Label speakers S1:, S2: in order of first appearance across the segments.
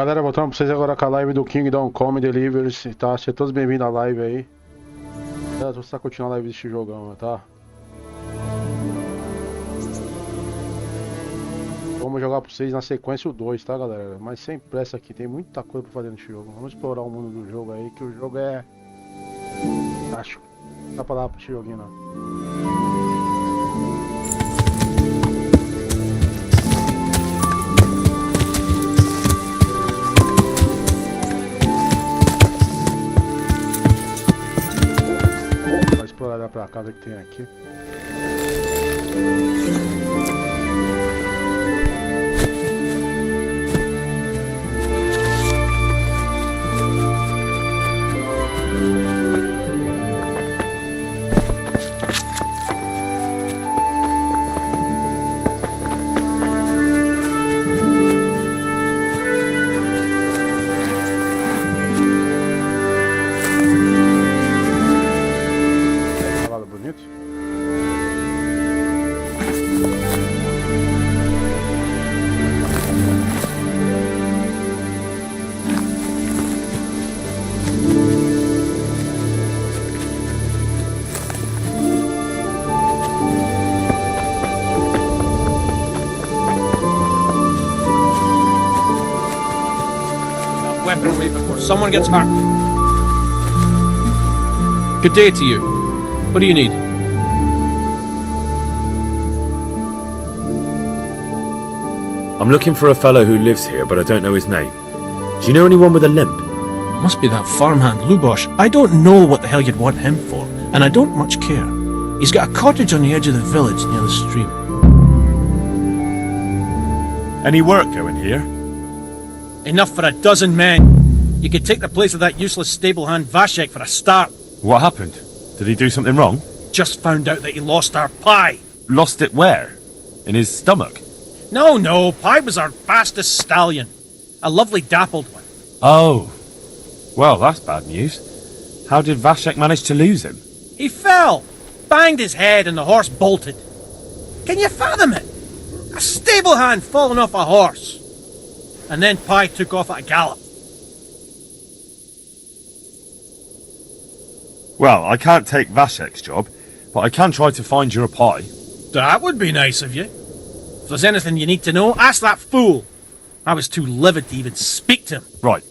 S1: Galera, voltando pra vocês agora com a live do Kingdom Come Deliverance, tá? Sejam todos bem-vindos à live aí. Galera, você tá curtindo a live desse jogão, tá? Vamos jogar pra vocês na sequência o 2, tá, galera? Mas sem pressa aqui, tem muita coisa pra fazer nesse jogo. Vamos explorar o mundo do jogo aí, que o jogo é... fantástico. Não dá pra dar pra esse joguinho, não. Explorar pra cá, ver o que tem aqui.
S2: Weaponry before someone gets hurt. Good day to you. What do you need?
S3: I'm looking for a fellow who lives here, but I don't know his name. Do you know anyone with a limp?
S2: Must be that farmhand Lubosh. I don't know what the hell you'd want him for, and I don't much care. He's got a cottage on the edge of the village near the stream.
S3: Any work going here?
S2: Enough for a dozen men. You could take the place of that useless stable hand Vashek for a start.
S3: What happened? Did he do something wrong?
S2: Just found out that he lost our pie.
S3: Lost it where? In his stomach?
S2: No, Pie was our fastest stallion. A lovely dappled one.
S3: Oh. Well, that's bad news. How did Vashek manage to lose him?
S2: He fell, banged his head, and the horse bolted. Can you fathom it? A stable hand falling off a horse. And then Pie took off at a gallop.
S3: Well, I can't take Vashek's job, but I can try to find you a pie.
S2: That would be nice of you. If there's anything you need to know, ask that fool. I was too livid to even speak to him.
S3: Right.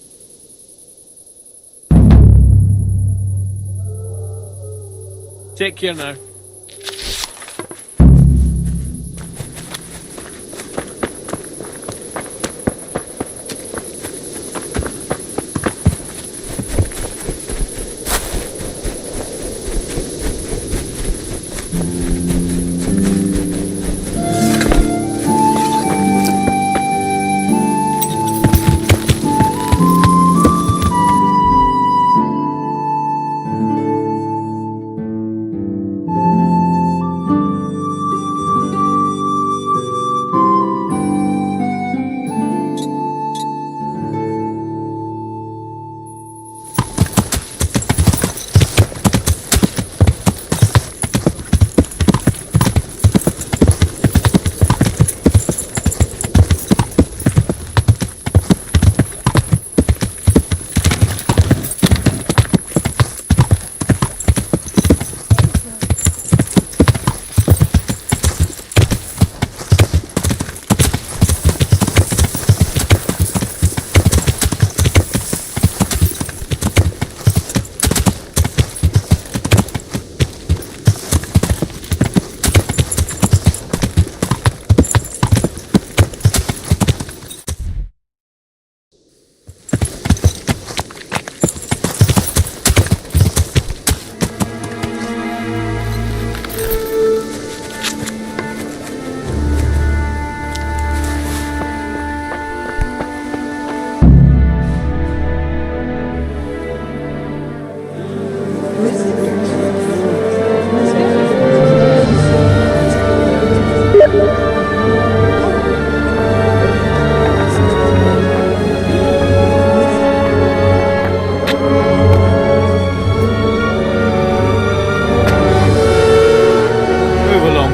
S2: Take care now.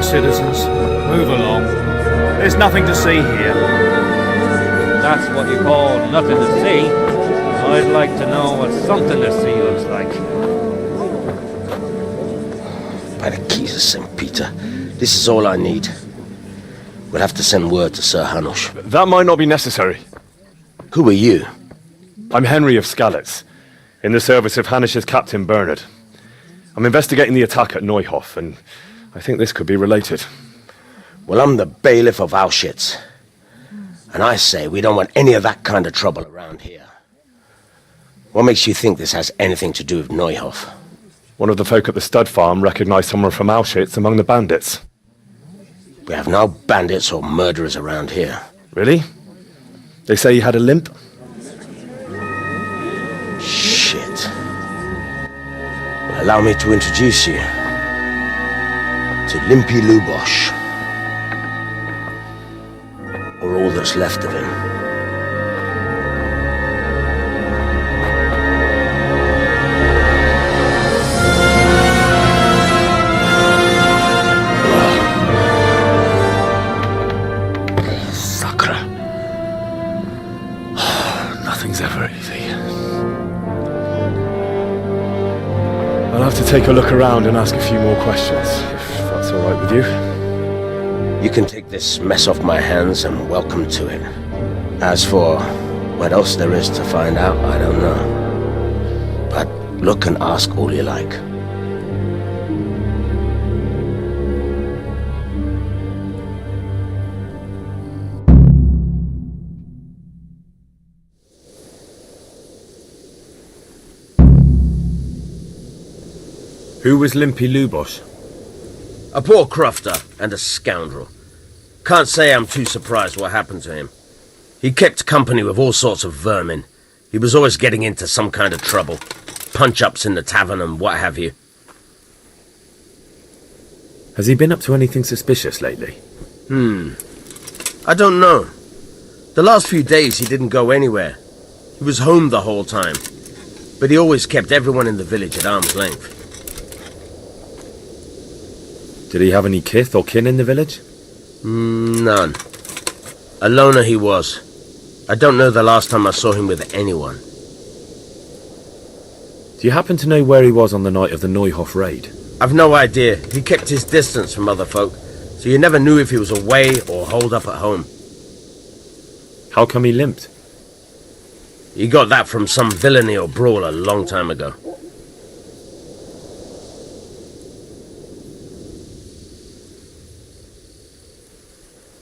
S4: citizens. Move along. There's nothing to see here. that's what you call nothing to see, I'd like to know what something to see looks like.
S5: By the keys of St. Peter, this is all I need. We'll have to send word to Sir Hanush.
S3: That might not be necessary.
S5: Who are you?
S3: I'm Henry of Skalitz, in the service of Hanush's Captain Bernard. I'm investigating the attack at Neuhof, and I think this could be related.
S5: Well, I'm the bailiff of Auschwitz. And I say we don't want any of that kind of trouble around here. What makes you think this has anything to do with Neuhof?
S3: One of the folk at the stud farm recognized someone from Auschwitz among the bandits.
S5: We have no bandits or murderers around here.
S3: Really? They say he had a limp?
S5: Shit. Well, allow me to introduce you to Limpy Lubosh. Or all that's left of him.
S3: Nothing's ever easy. I'll have to take a look around and ask a few more questions, if that's all right with you.
S5: You can take this mess off my hands and welcome to it. As for what else there is to find out, I don't know. But look and ask all you like.
S3: Who was Limpy Lubosh?
S5: A poor crofter and a scoundrel. Can't say I'm too surprised what happened to him. He kept company with all sorts of vermin. He was always getting into some kind of trouble. Punch-ups in the tavern and what have you.
S3: Has he been up to anything suspicious lately?
S5: I don't know. The last few days he didn't go anywhere. He was home the whole time. But he always kept everyone in the village at arm's length.
S3: Did he have any kith or kin in the village?
S5: None. A loner he was. I don't know the last time I saw him with anyone.
S3: Do you happen to know where he was on the night of the Neuhof raid?
S5: I've no idea. He kept his distance from other folk, so you never knew if he was away or holed up at home.
S3: How come he limped?
S5: He got that from some villainy or brawl a long time ago.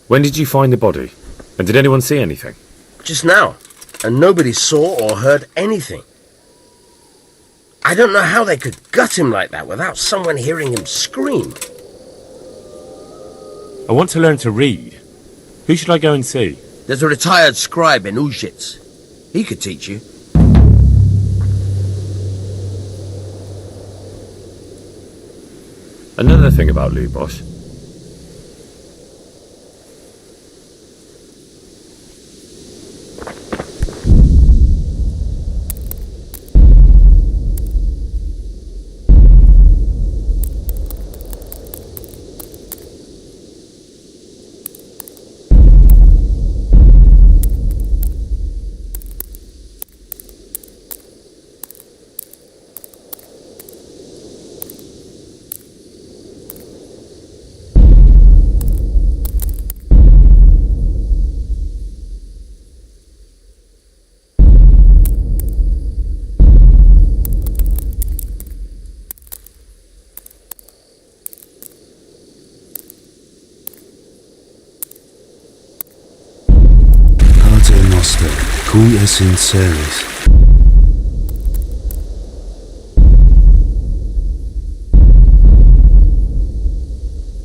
S3: When did you find the body? And did anyone see anything?
S5: Just now. And nobody saw or heard anything. I don't know how they could gut him like that without someone hearing him scream.
S3: I want to learn to read. Who should I go and see?
S5: There's a retired scribe in Auschwitz. He could teach you.
S3: Another thing about Lubosh.
S6: Cui es sinceris.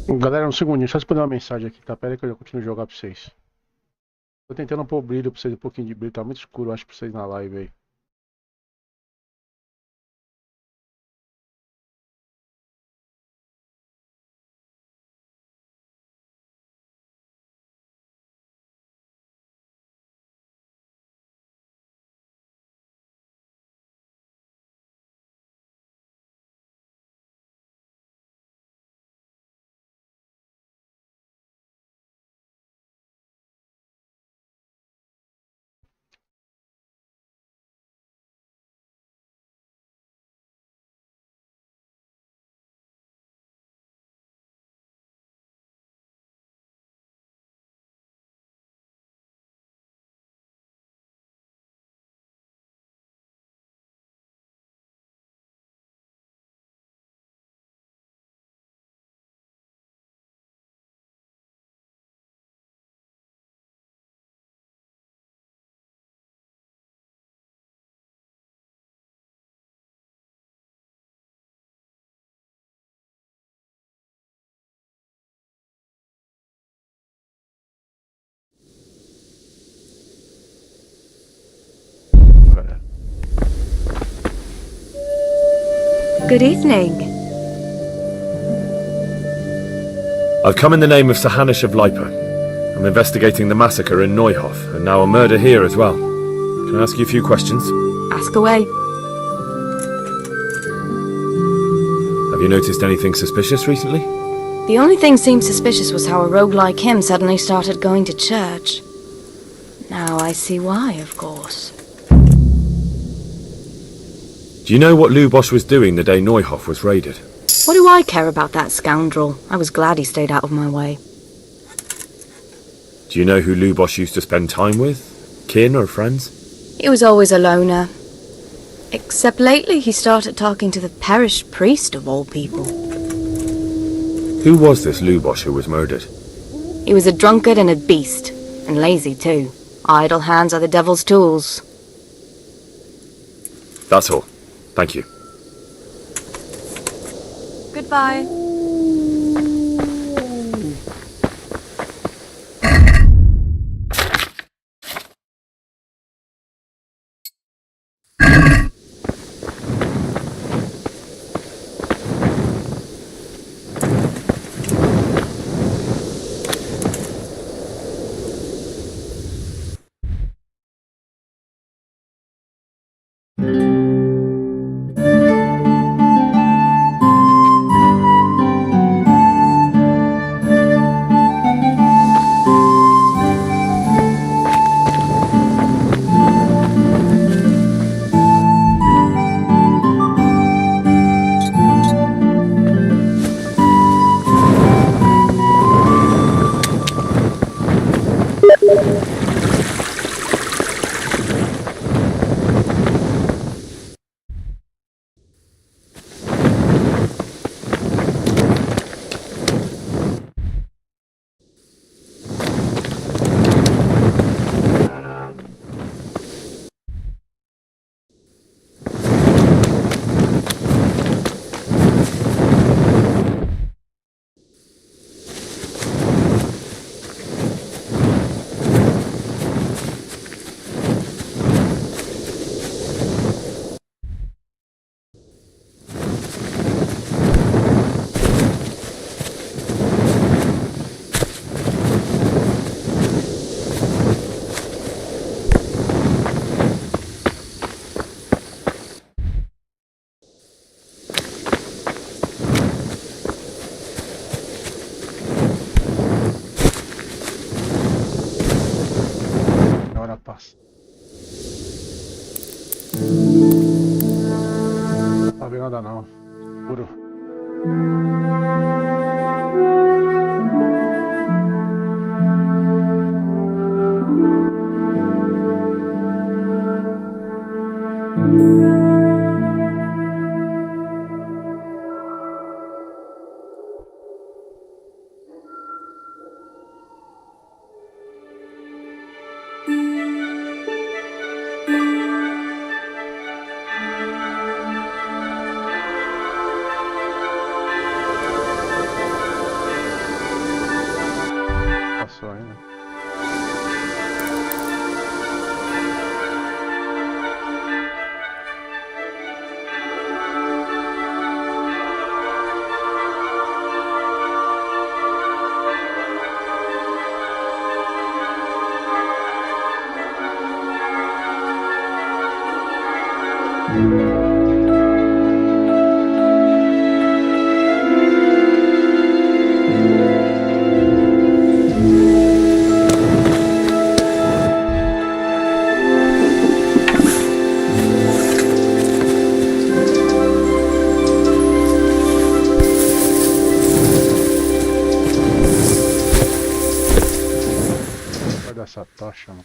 S1: Galera, um segundinho, só responder uma mensagem aqui, tá? Pera aí que eu já continuo a jogar pra vocês. Tô tentando pôr brilho pra vocês, um pouquinho de brilho, tá muito escuro, eu acho, pra vocês na live aí.
S7: Good evening.
S3: I've come in the name of Sir Hanish of Lipa. I'm investigating the massacre in Neuhof, and now a murder here as well. Can I ask you a few questions?
S7: Ask away.
S3: Have you noticed anything suspicious recently?
S7: The only thing seemed suspicious was how a rogue like him suddenly started going to church. Now I see why, of course.
S3: Do you know what Lubosch was doing the day Neuhof was raided?
S7: What do I care about that scoundrel? I was glad he stayed out of my way.
S3: Do you know who Lubosch used to spend time with? Kin or friends?
S7: He was always a loner. Except lately he started talking to the parish priest of all people.
S3: Who was this Lubosch who was murdered?
S7: He was a drunkard and a beast. And lazy too. Idle hands are the devil's tools.
S3: That's all. Thank you.
S7: Goodbye.
S1: Ahora paz. Não tá vendo nada não. Puro. Passou ainda. Guarda essa tocha, mano.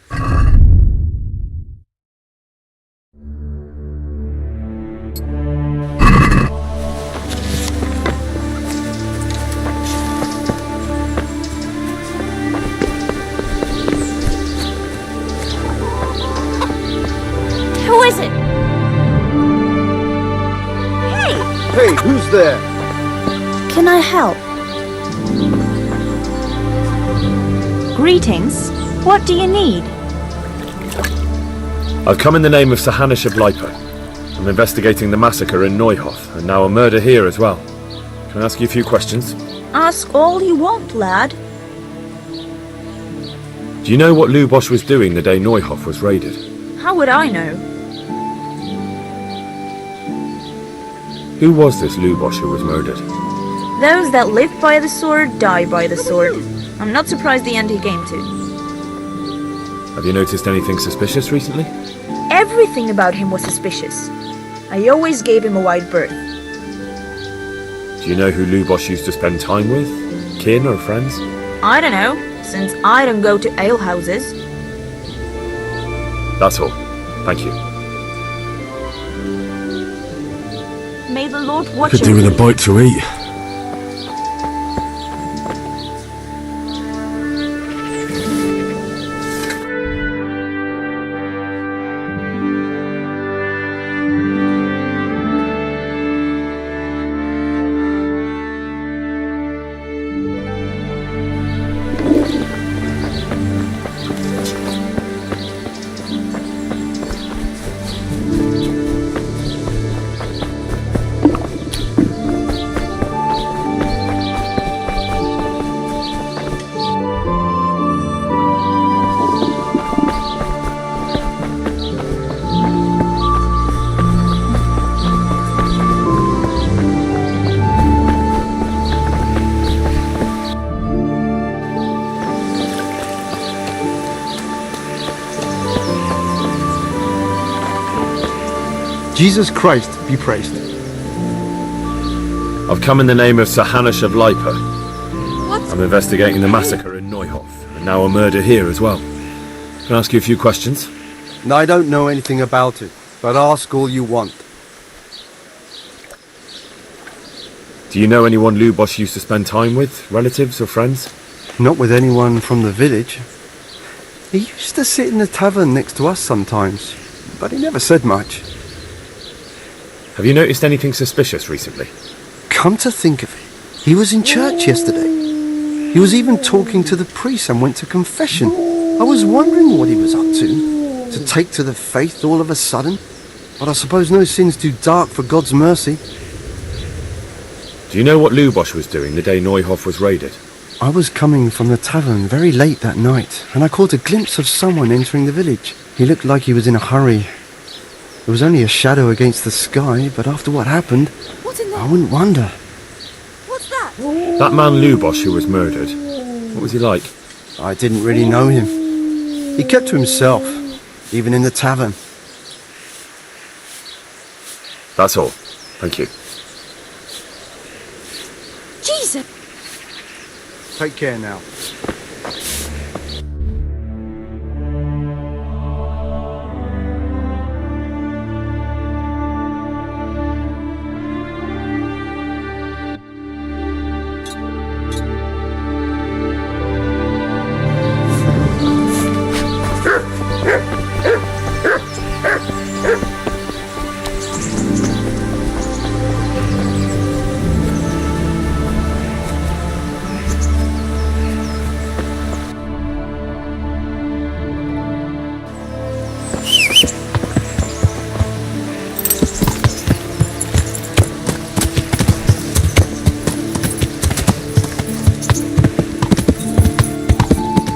S7: Who is it? Hey!
S8: Hey, who's there?
S9: Can I help? Greetings. What do you need?
S3: I've come in the name of Sir Hanish of Lipa. I'm investigating the massacre in Neuhof, and now a murder here as well. Can I ask you a few questions?
S9: Ask all you want, lad.
S3: Do you know what Lubosch was doing the day Neuhof was raided?
S9: How would I know?
S3: Who was this Lubosch who was murdered?
S9: Those that live by the sword die by the sword. I'm not surprised the end he came to.
S3: Have you noticed anything suspicious recently?
S9: Everything about him was suspicious. I always gave him a wide berth.
S3: Do you know who Lubosch used to spend time with? Kin or friends?
S9: I don't know, since I don't go to alehouses.
S3: That's all. Thank you.
S9: May the Lord watch
S6: Could do with a bite to eat.
S8: Jesus Christ be praised.
S3: I've come in the name of Sir Hanish of Lipa.
S9: What?
S3: I'm investigating the massacre in Neuhof, and now a murder here as well. Can I ask you a few questions?
S8: I don't know anything about it, but ask all you want.
S3: Do you know anyone Lubosch used to spend time with? Relatives or friends?
S8: Not with anyone from the village. He used to sit in the tavern next to us sometimes, but he never said much.
S3: Have you noticed anything suspicious recently?
S8: Come to think of it, he was in church yesterday. He was even talking to the priest and went to confession. I was wondering what he was up to take to the faith all of a sudden. But I suppose no sin's too dark for God's mercy.
S3: Do you know what Lubosch was doing the day Neuhof was raided?
S8: I was coming from the tavern very late that night, and I caught a glimpse of someone entering the village. He looked like he was in a hurry. There was only a shadow against the sky, but after what happened,
S9: What's in there?
S8: I wouldn't wonder.
S9: What's that?
S3: That man Lubosch who was murdered, what was he like?
S8: I didn't really know him. He kept to himself, even in the tavern.
S3: That's all. Thank you.
S9: Jesus!
S8: Take care now.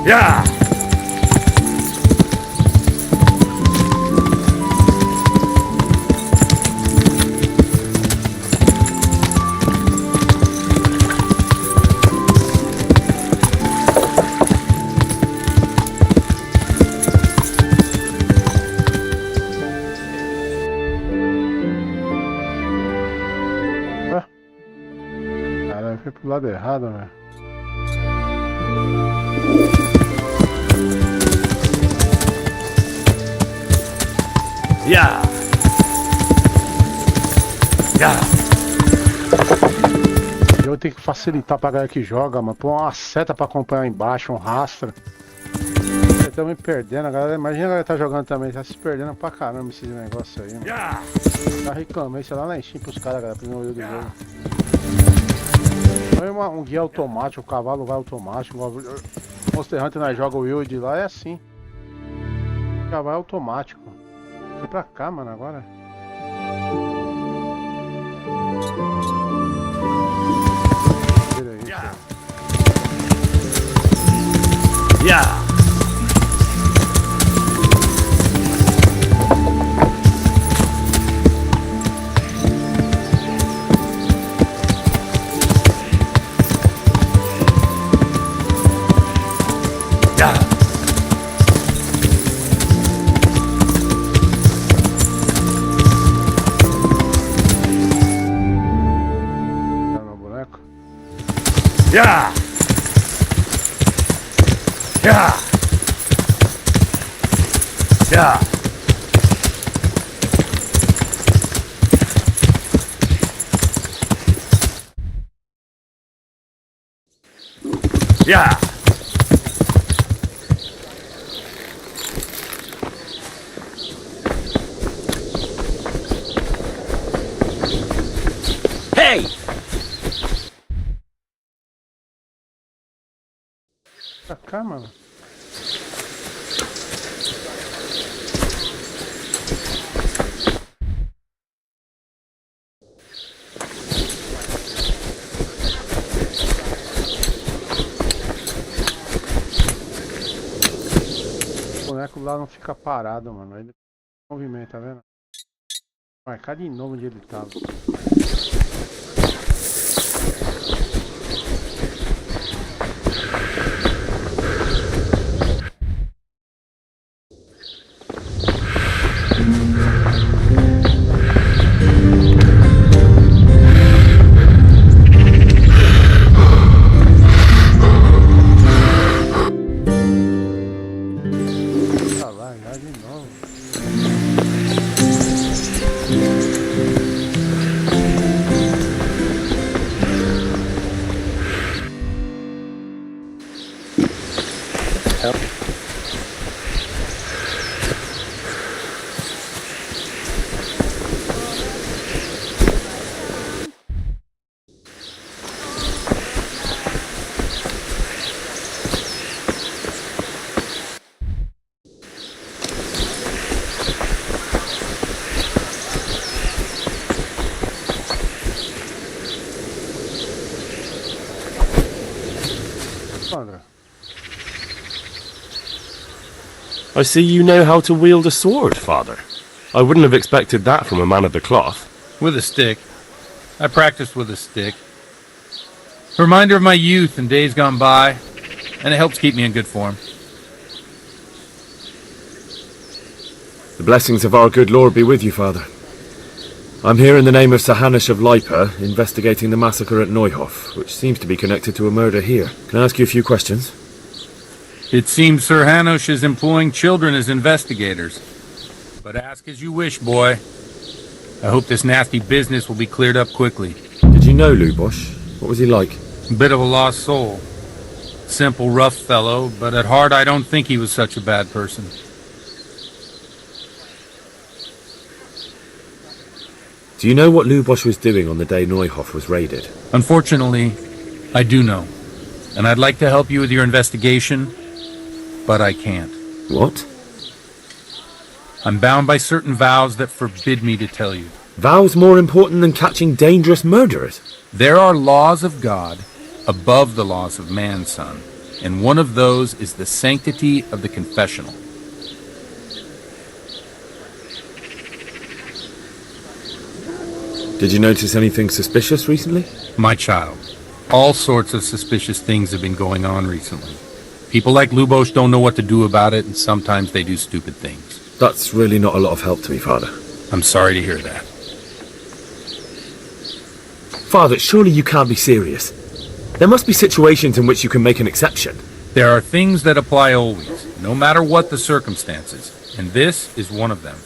S3: Yeah!
S1: Caralho, eu fui pro lado errado, velho.
S3: Yeah! Yeah!
S1: Eu tenho que facilitar pra galera que joga, mano. Pôr uma seta pra acompanhar embaixo, um rastra. Vocês estão me perdendo, a galera. Imagina a galera tá jogando também, tá se perdendo pra caramba esses negócios aí, mano.
S3: Yeah!
S1: Já reclamei, sei lá, lá em Steam pros caras, galera, pro meu do jogo. Foi um guia automático, o cavalo vai automático. O Monster Hunter nós joga o Wild lá, é assim. O cavalo é automático. Vem pra cá, mano, agora.
S3: Yeah. Yeah.
S1: Tá meu boneco?
S3: Yeah. Yeah. Yeah. Yeah.
S5: Hey!
S1: Pra cá, mano. O boneco lá não fica parado, mano. Ele movimenta, tá vendo? Marcar de novo onde ele tava. Tá lá, já de novo. Sandra.
S10: I see you know how to wield a sword, Father. I wouldn't have expected that from a man of the cloth.
S11: With a stick. I practiced with a stick. A reminder of my youth and days gone by, and it helps keep me in good form.
S3: The blessings of our good Lord be with you, Father. I'm here in the name of Sir Hanush of Lipa, investigating the massacre at Neuhof, which seems to be connected to a murder here. Can I ask you a few questions?
S11: It seems Sir Hanush is employing children as investigators. But ask as you wish, boy. I hope this nasty business will be cleared up quickly.
S3: Did you know Lubosh? What was he like?
S11: A bit of a lost soul. Simple, rough fellow, but at heart I don't think he was such a bad person.
S3: Do you know what Lubosh was doing on the day Neuhof was raided?
S11: Unfortunately, I do know. And I'd like to help you with your investigation, but I can't.
S3: What?
S11: I'm bound by certain vows that forbid me to tell you.
S3: Vows more important than catching dangerous murderers?
S11: There are laws of God above the laws of man, son, and one of those is the sanctity of the confessional.
S3: Did you notice anything suspicious recently?
S11: My child, all sorts of suspicious things have been going on recently. People like Lubosh don't know what to do about it, and sometimes they do stupid things.
S3: That's really not a lot of help to me, Father.
S11: I'm sorry to hear that.
S3: Father, surely you can't be serious. There must be situations in which you can make an exception.
S11: There are things that apply always, no matter what the circumstances, and this is one of them.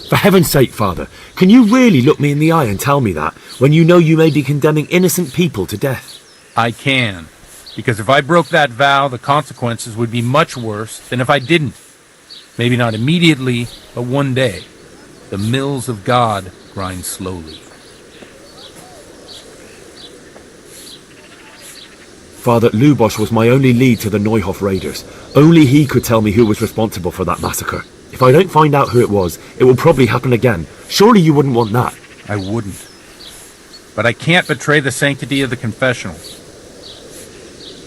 S3: For heaven's sake, Father, can you really look me in the eye and tell me that, when you know you may be condemning innocent people to death?
S11: I can, because if I broke that vow, the consequences would be much worse than if I didn't. Maybe not immediately, but one day. The mills of God grind slowly.
S3: Father, Lubos was my only lead to the Neuhof raiders. Only he could tell me who was responsible for that massacre. If I don't find out who it was, it will probably happen again. Surely you wouldn't want that.
S11: I wouldn't. But I can't betray the sanctity of the confessional.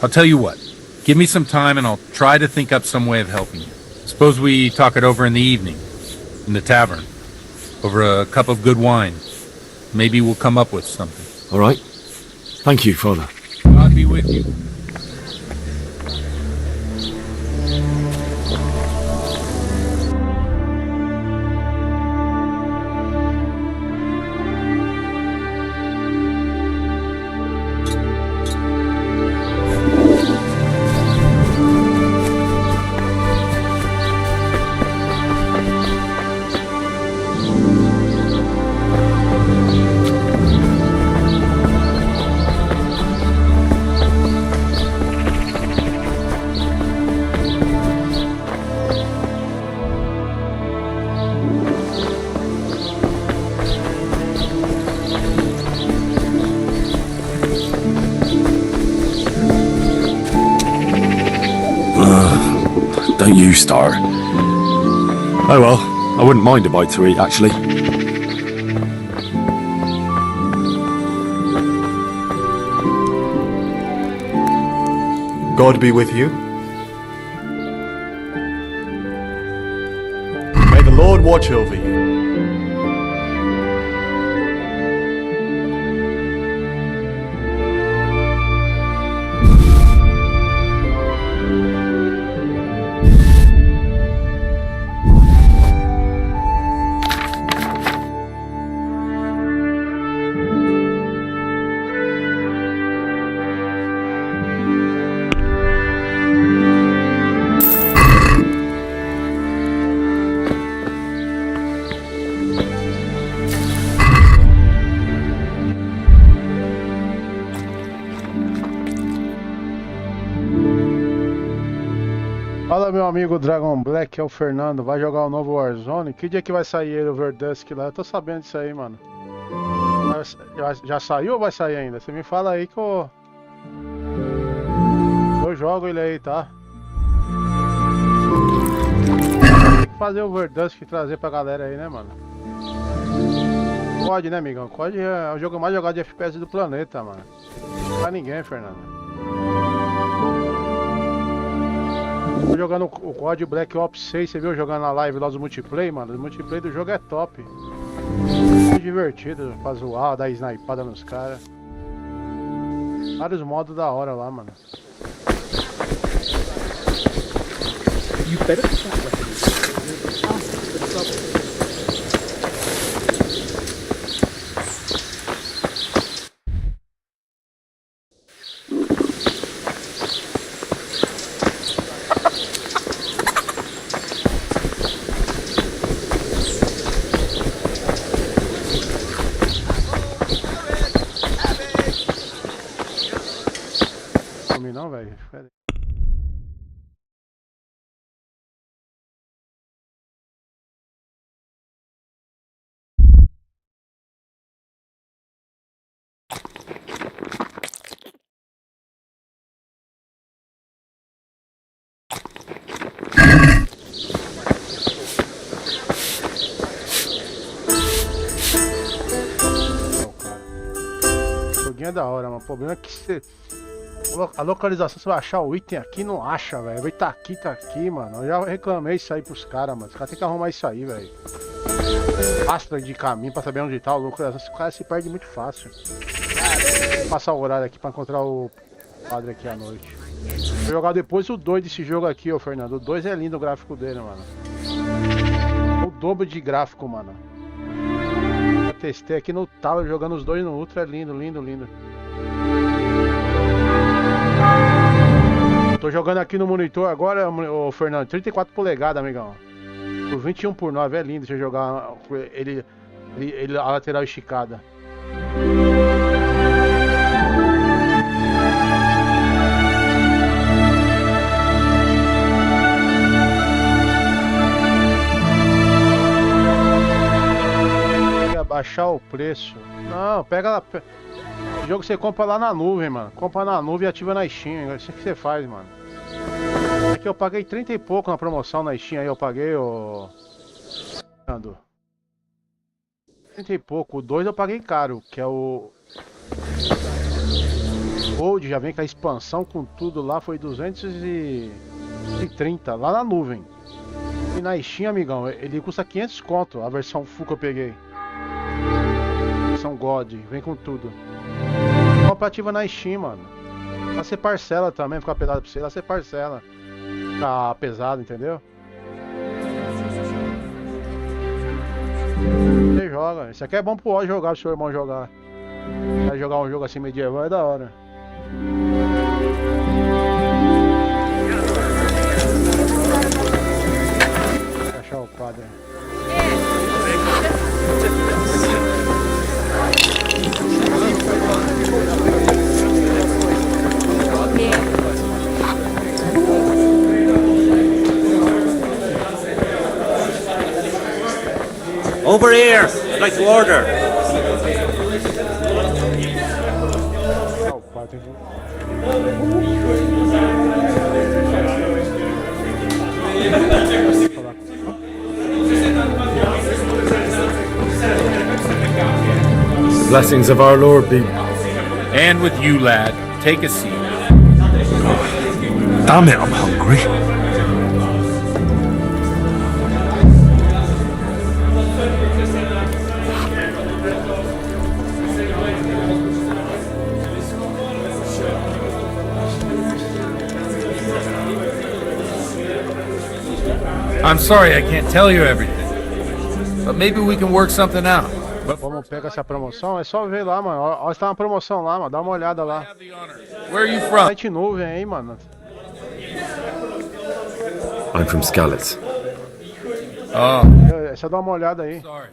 S11: I'll tell you what. Give me some time and I'll try to think up some way of helping you. Suppose we talk it over in the evening, in the tavern, over a cup of good wine. Maybe we'll come up with something.
S3: All right. Thank you, Father.
S11: God be with you.
S3: Don't you start. Oh well, I wouldn't mind a bite to eat, actually.
S12: God be with you. May the Lord watch over you.
S1: Fala, meu amigo Dragon Black, é o Fernando. Vai jogar o novo Warzone? Que dia que vai sair ele, o Overdusk lá? Eu tô sabendo disso aí, mano. Já saiu ou vai sair ainda? Você me fala aí que eu jogo ele aí, tá? Tem que fazer o Overdusk e trazer pra galera aí, né, mano? COD, né, amigão? COD é o jogo mais jogado de FPS do planeta, mano. Não pra ninguém, Fernando. Tô jogando o COD Black Ops 6, você viu jogando na live lá dos multiplayer, mano? O multiplayer do jogo é top. Muito divertido pra zoar, dar snipada nos caras. Vários modos da hora lá, mano. Não, velho. O joguinho é da hora, mas o problema é que você... A localização, você vai achar o item aqui, não acha, velho. Vai tá aqui, mano. Eu já reclamei isso aí pros caras, mano. Os caras tem que arrumar isso aí, velho. Rastro de caminho pra saber onde tá a localização. O cara se perde muito fácil. Vou passar o horário aqui pra encontrar o padre aqui à noite. Vou jogar depois o 2 desse jogo aqui, ô Fernando. O 2 é lindo o gráfico dele, mano. O dobro de gráfico, mano. Eu testei aqui no talo, jogando os dois no Ultra. É lindo, lindo, lindo. Tô jogando aqui no monitor agora, o Fernando, 34 polegadas, amigão. Por 21/9, é lindo você jogar ele a lateral esticada. Baixar o preço. Não, pega lá. Esse jogo você compra lá na nuvem, mano. Compra na nuvem e ativa na Steam. É isso que você faz, mano. Aqui eu paguei 30 e pouco na promoção na Steam. Aí eu paguei o... 30 e pouco. O 2 eu paguei caro, que é o... Gold, já vem com a expansão com tudo lá. Foi 230 lá na nuvem. E na Steam, amigão, ele custa 500 conto. A versão full que eu peguei. Versão God, vem com tudo. Comparativa na Steam, mano. Lá você parcela também, fica pesado pra você. Lá você parcela. Fica pesado, entendeu? Você joga. Isso aqui é bom pro ó jogar, pro seu irmão jogar. Vai jogar um jogo assim medieval é da hora. Vou achar o padre.
S4: Over here! I'd like to order.
S1: O padre.
S3: Blessings of our Lord be.
S11: And with you, lad. Take a seat.
S6: Damn it, I'm hungry.
S11: I'm sorry I can't tell you everything. But maybe we can work something out.
S1: Vamos pegar essa promoção, é só ver lá, mano. Ó, está uma promoção lá, mano. Dá uma olhada lá.
S11: Where are you from?
S1: Site nuvem aí, mano.
S3: I'm from Skalitz.
S11: Oh,
S1: É só dar uma olhada aí.
S11: sorry.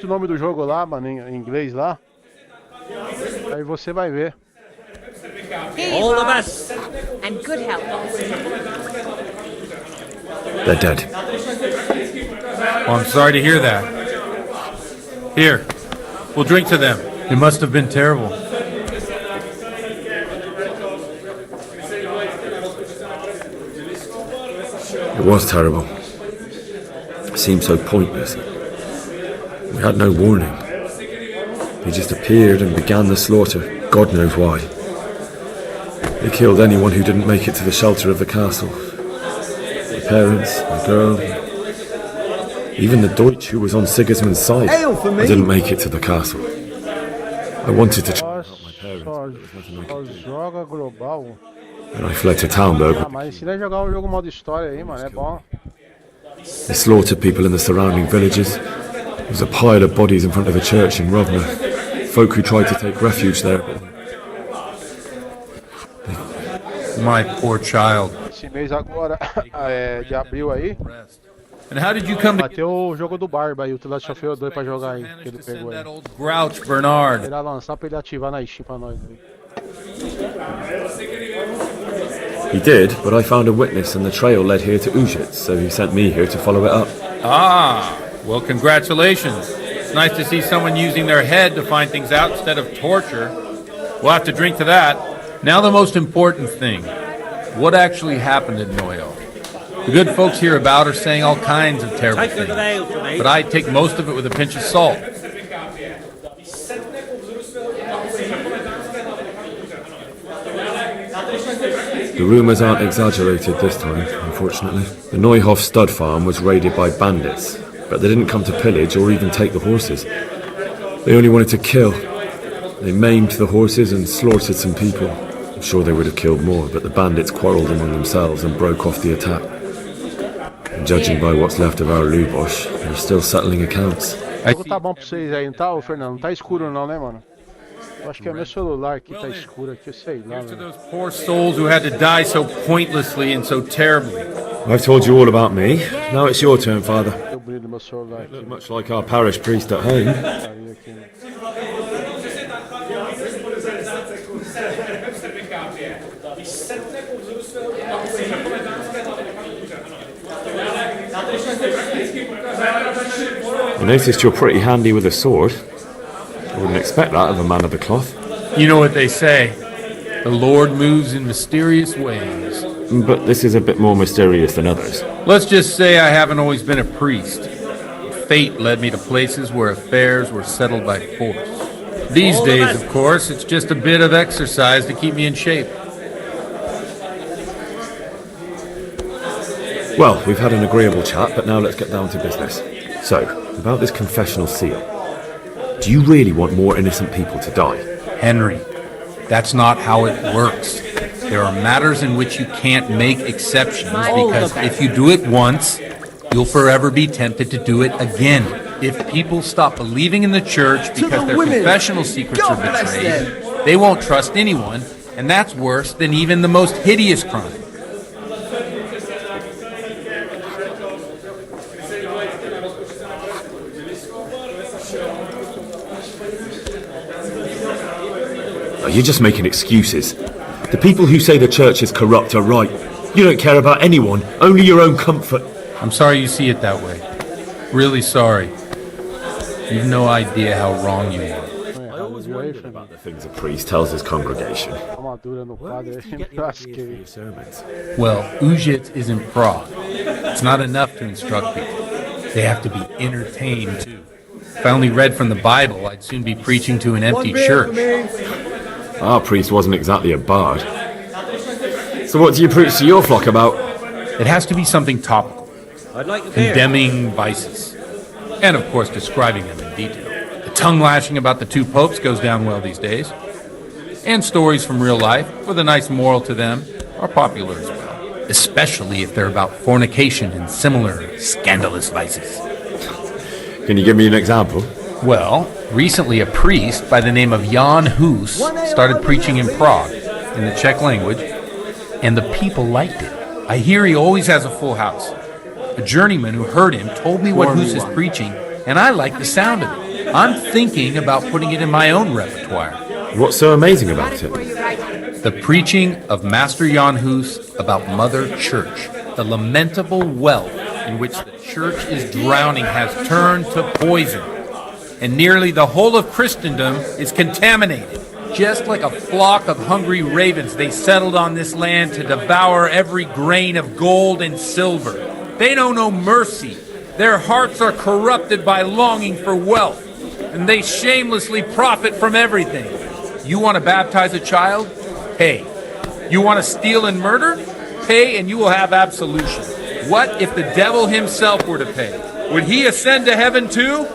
S1: O nome do jogo lá, mano, em inglês lá. Aí você vai ver.
S4: All of us!
S9: And good health.
S3: They're dead.
S11: Oh, I'm sorry to hear that. Here, we'll drink to them. It must have been terrible.
S3: It was terrible. It seemed so pointless. We had no warning. They just appeared and began the slaughter. God knows why. They killed anyone who didn't make it to the shelter of the castle. My parents, my girl, even the Deutsch who was on Sigismund's side. I didn't make it to the castle. I wanted to try and help my parents, but there was nothing I could do.
S1: Joga global.
S3: And I fled to Talmberg.
S1: Ah, mas ensina a jogar um jogo modo história aí, mano. É bom.
S3: They slaughtered people in the surrounding villages. There was a pile of bodies in front of the church in Rovna. Folk who tried to take refuge there.
S11: My poor child.
S1: Esse mês agora, de abril aí,
S11: And how did you come to
S1: bateu o jogo do Barba aí, o Last of Us 2 pra jogar aí, que ele
S11: to send
S1: pegou aí.
S11: that old grouch Bernard?
S1: Ele ia lançar pra ele ativar na Steam pra nós aí.
S3: He did, but I found a witness and the trail led here to Ujitz, so he sent me here to follow it up.
S11: Ah, well, congratulations. It's nice to see someone using their head to find things out instead of torture. We'll have to drink to that. Now the most important thing. What actually happened in Noyo? The good folks hereabout are saying all kinds of terrible
S4: Take
S11: things.
S4: it out for me.
S11: But I take most of it with a pinch of salt.
S3: The rumours aren't exaggerated this time, unfortunately. The Neuhof stud farm was raided by bandits, but they didn't come to pillage or even take the horses. They only wanted to kill. They maimed the horses and slaughtered some people. I'm sure they would have killed more, but the bandits quarrelled among themselves and broke off the attack. And judging by what's left of our Lubosh, they're still settling accounts.
S1: O jogo tá bom pra vocês aí, não tá, ô Fernando? Não tá escuro não, né, mano? Eu acho que é meu celular que tá escuro aqui, eu sei lá,
S11: Here's to
S1: velho.
S11: those poor souls who had to die so pointlessly and so terribly.
S3: I've told you all about me. Now it's your turn, Father.
S1: Eu brilho meu celular aqui.
S3: Look much like our parish priest at home.
S1: Aí, aqui, né?
S3: I noticed you're pretty handy with a sword. I wouldn't expect that of a man of the cloth.
S11: You know what they say. The Lord moves in mysterious ways.
S3: But this is a bit more mysterious than others.
S11: Let's just say I haven't always been a priest. Fate led me to places where affairs were settled by force. These days, of course, it's just a bit of exercise to keep me in shape.
S3: Well, we've had an agreeable chat, but now let's get down to business. So, about this confessional seal. Do you really want more innocent people to die?
S11: Henry, that's not how it works. There are matters in which you can't make exceptions because if you do it once, you'll forever be tempted to do it again. If people stop believing in the church because their confessional secrets are betrayed, they won't trust anyone, and that's worse than even the most hideous crime.
S3: You're just making excuses. The people who say the church is corrupt are right. You don't care about anyone, only your own comfort.
S11: I'm sorry you see it that way. Really sorry. You've no idea how wrong you are.
S3: I always wondered about the things a priest tells his congregation.
S1: Where did you get your idea for your
S3: sermons?
S11: Well, Ujit is in Prague. It's not enough to instruct people. They have to be entertained, too. If I only read from the Bible, I'd soon be preaching to an empty church.
S3: Our priest wasn't exactly a bard. So what do you preach to your flock about?
S11: It has to be something topical.
S4: I'd like
S11: Condemning vices. And of course describing them in detail. The tongue lashing about the two popes goes down well these days. And stories from real life, with a nice moral to them, are popular as well. Especially if they're about fornication and similar scandalous vices.
S3: Can you give me an example?
S11: Well, recently a priest by the name of Jan Hus started preaching in Prague, in the Czech language, and the people liked it. I hear he always has a full house. A journeyman who heard him told me what Hus is preaching, and I like the sound of it. I'm thinking about putting it in my own repertoire.
S3: What's so amazing about it?
S11: The preaching of Master Jan Hus about Mother Church, the lamentable wealth in which the church is drowning has turned to poison. And nearly the whole of Christendom is contaminated. Just like a flock of hungry ravens, they settled on this land to devour every grain of gold and silver. They know no mercy. Their hearts are corrupted by longing for wealth, and they shamelessly profit from everything. You want to baptize a child? Pay. You want to steal and murder? Pay and you will have absolution. What if the devil himself were to pay? Would he ascend to heaven too?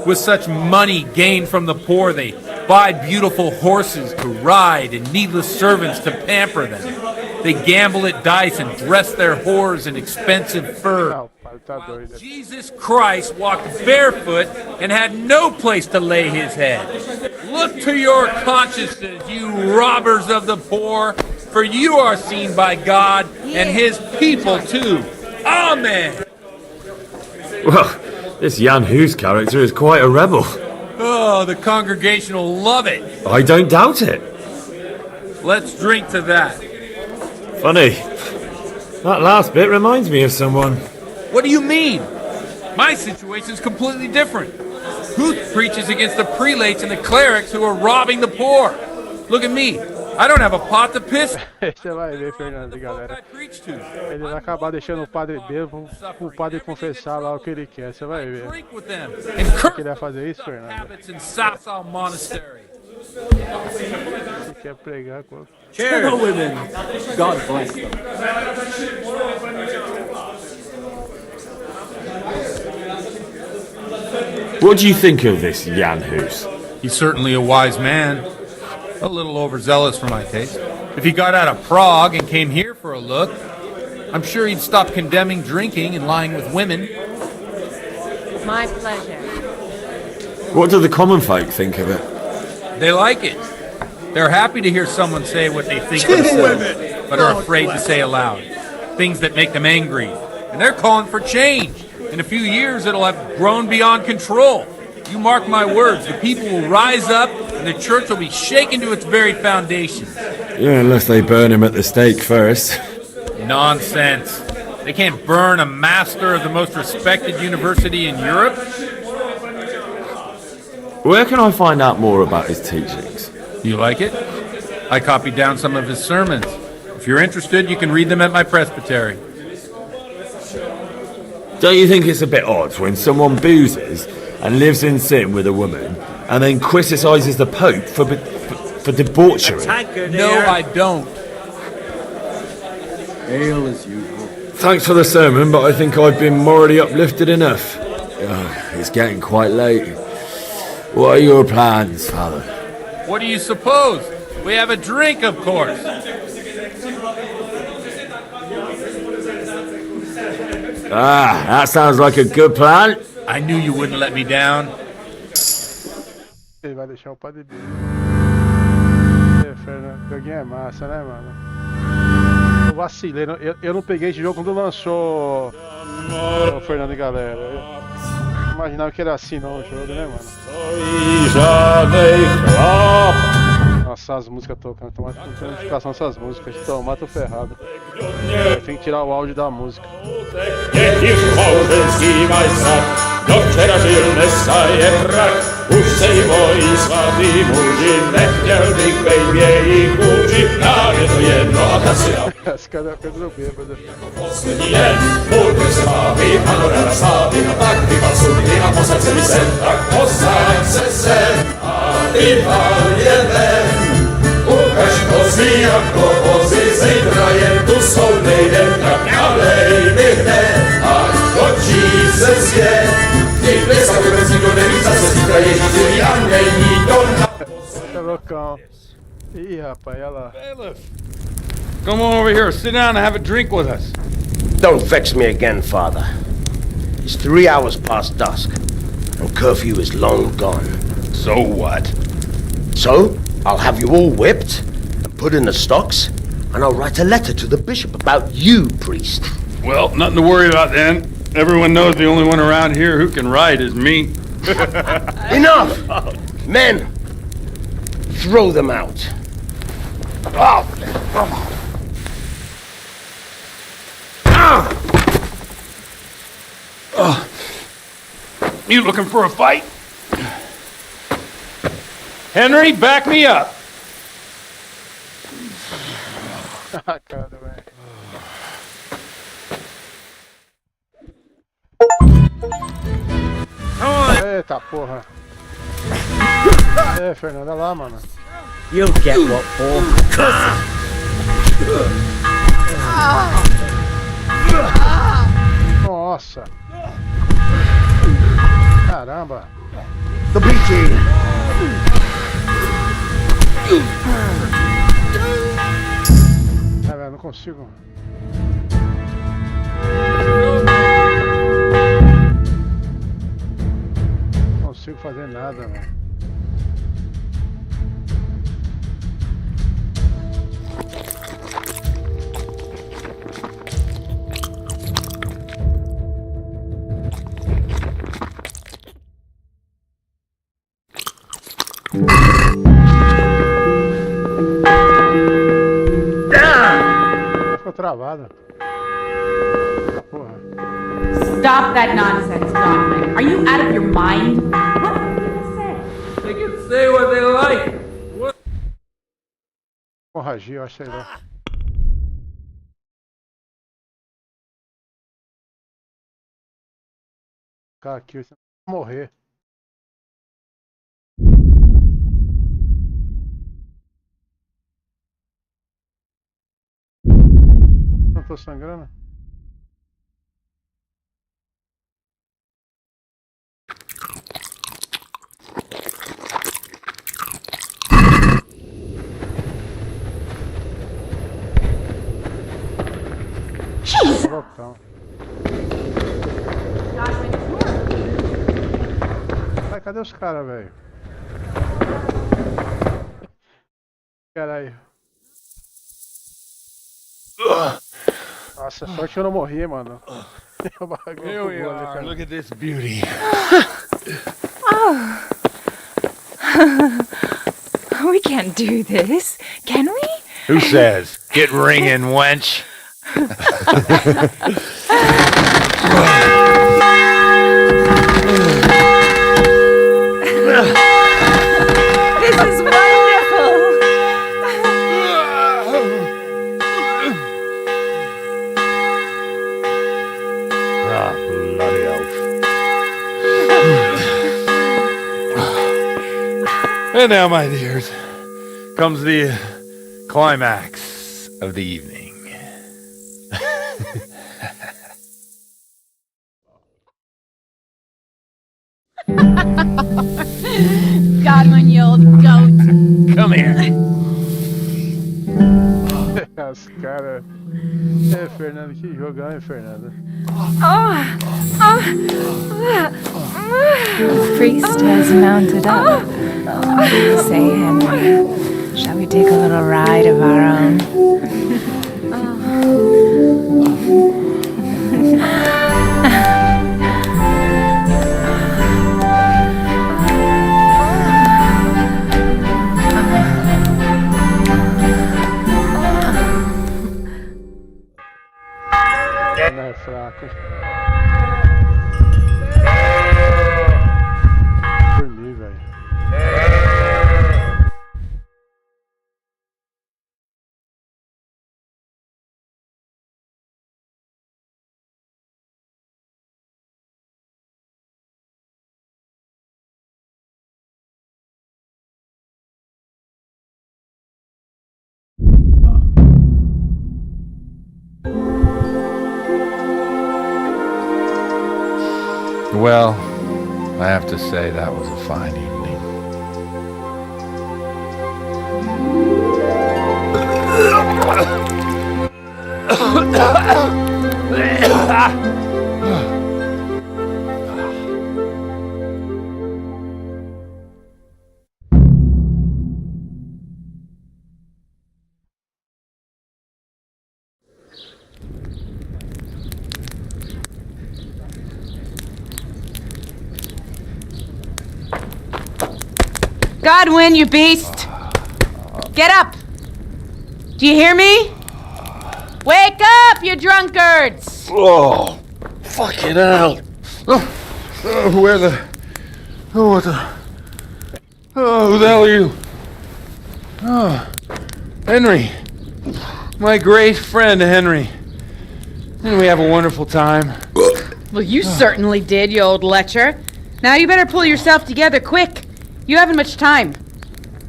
S11: With such money gained from the poor, they buy beautiful horses to ride and needless servants to pamper them. They gamble at dice and dress their whores in expensive fur. While Jesus Christ walked barefoot and had no place to lay his head. Look to your consciences, you robbers of the poor, for you are seen by God and his people too. Amen.
S3: Well, this Jan Hus character is quite a rebel.
S11: Oh, the congregation will love it.
S3: I don't doubt it.
S11: Let's drink to that.
S3: Funny. That last bit reminds me of someone.
S11: What do you mean? My situation's completely different. Who preaches against the prelates and the clerics who are robbing the poor? Look at me. I don't have a pot to piss.
S1: Você vai ver, Fernando, galera. Ele vai acabar deixando o padre bêbado o padre confessar lá o que ele quer. Você vai ver.
S11: Drink with them.
S1: Você queria fazer isso, Fernando?
S11: Habits in Sassal Monastery.
S1: Você quer pregar com...
S12: Cheers. To the women. God bless them.
S3: What do you think of this Jan Hus?
S11: He's certainly a wise man. A little overzealous for my taste. If he got out of Prague and came here for a look, I'm sure he'd stop condemning drinking and lying with women.
S13: My pleasure.
S3: What do the common folk think of it?
S11: They like it. They're happy to hear someone say what they think themselves, but are afraid to say aloud. Things that make them angry. And they're calling for change. In a few years, it'll have grown beyond control. You mark my words, the people will rise up and the church will be shaken to its very foundations.
S3: Yeah, unless they burn him at the stake first.
S11: Nonsense. They can't burn a master of the most respected university in Europe.
S3: Where can I find out more about his teachings?
S11: You like it? I copied down some of his sermons. If you're interested, you can read them at my presbytery.
S3: Don't you think it's a bit odd when someone boozes and lives in sin with a woman and then criticises the Pope for debauchery?
S12: No, I don't. Ale as usual.
S3: Thanks for the sermon, but I think I've been morally uplifted enough. It's getting quite late. What are your plans, Father?
S11: What do you suppose? We have a drink, of course.
S3: That sounds like a good plan.
S11: I knew you wouldn't let me down.
S1: Ele vai deixar o padre dele. Fernando, joguinho é massa, né, mano? Eu vacilei, eu não peguei esse jogo quando lançou o Fernando e galera. Eu imaginava que era assim não o jogo, né, mano? Nossa, as músicas tocando, tomar notificação dessas músicas, de tomar, tô ferrado. Tem que tirar o áudio da música.
S14: Do wczorajszym staje brak. Już sej wojska wymurzy, nechciał bych bejmie i kłóci. Prawie to jedno akacja.
S1: Esse cara é Pedro Bêbado.
S14: Poslednije, burdy sławy, panorama stawy, a tak wypasuje, a poza celi sen, tak poza se sen, a wypal jeden. Ukaż kozy, jak to kozy, zejdrajem tu solnej ręka, mialejmy wnet, a to ci se zje.
S1: Tá loucão. Ih, rapaz, olha lá.
S15: Bailiff, come on over here, sit down and have a drink with us.
S5: Don't vex me again, Father. It's 3 hours past dusk, and curfew is long gone.
S15: So what?
S5: So, I'll have you all whipped, and put in the stocks, and I'll write a letter to the bishop about you, priest.
S15: Well, nothing to worry about then. Everyone knows the only one around here who can ride is me.
S5: Enough! Men, throw them out.
S15: You looking for a fight? Henry, back me up.
S1: Cara, velho. Eita porra. Fernando, olha lá, mano.
S16: You'll get what for.
S1: Nossa. Caramba.
S5: The beating.
S1: Velho, não consigo. Não consigo fazer nada, mano. Ficou travado. Porra.
S13: Stop that nonsense, Dominic. Are you out of your mind? What are you gonna say?
S15: They can say what they like. What?
S1: Porra, G, eu achei lá. Ficar aqui, você vai morrer. Não tô sangrando? Loucão. Ai, cadê os caras, velho? Caralho. Nossa, sorte que eu não morri, mano.
S15: Here we are. Look at this beauty.
S17: Oh. We can't do this, can we?
S15: Who says? Get ringing, wench. And now, my dears, comes the climax of the evening.
S13: Godwin, you old goat.
S15: Come here.
S1: Os caras. É, Fernando, que jogão, hein, Fernando?
S17: The priest has mounted up. What do you say, Henry? Shall we take a little ride of our own?
S1: Não é fraco. Dormi, velho.
S11: Well, I have to say that was a fine evening.
S13: Godwin, you beast! Get up! Do you hear me? Wake up, you drunkards!
S15: Oh, fucking hell. Where the... Oh, what the... Oh, who the hell are you? Oh, Henry. My great friend, Henry. Didn't we have a wonderful time?
S13: Well, you certainly did, you old lecher. Now you better pull yourself together quick. You haven't much time.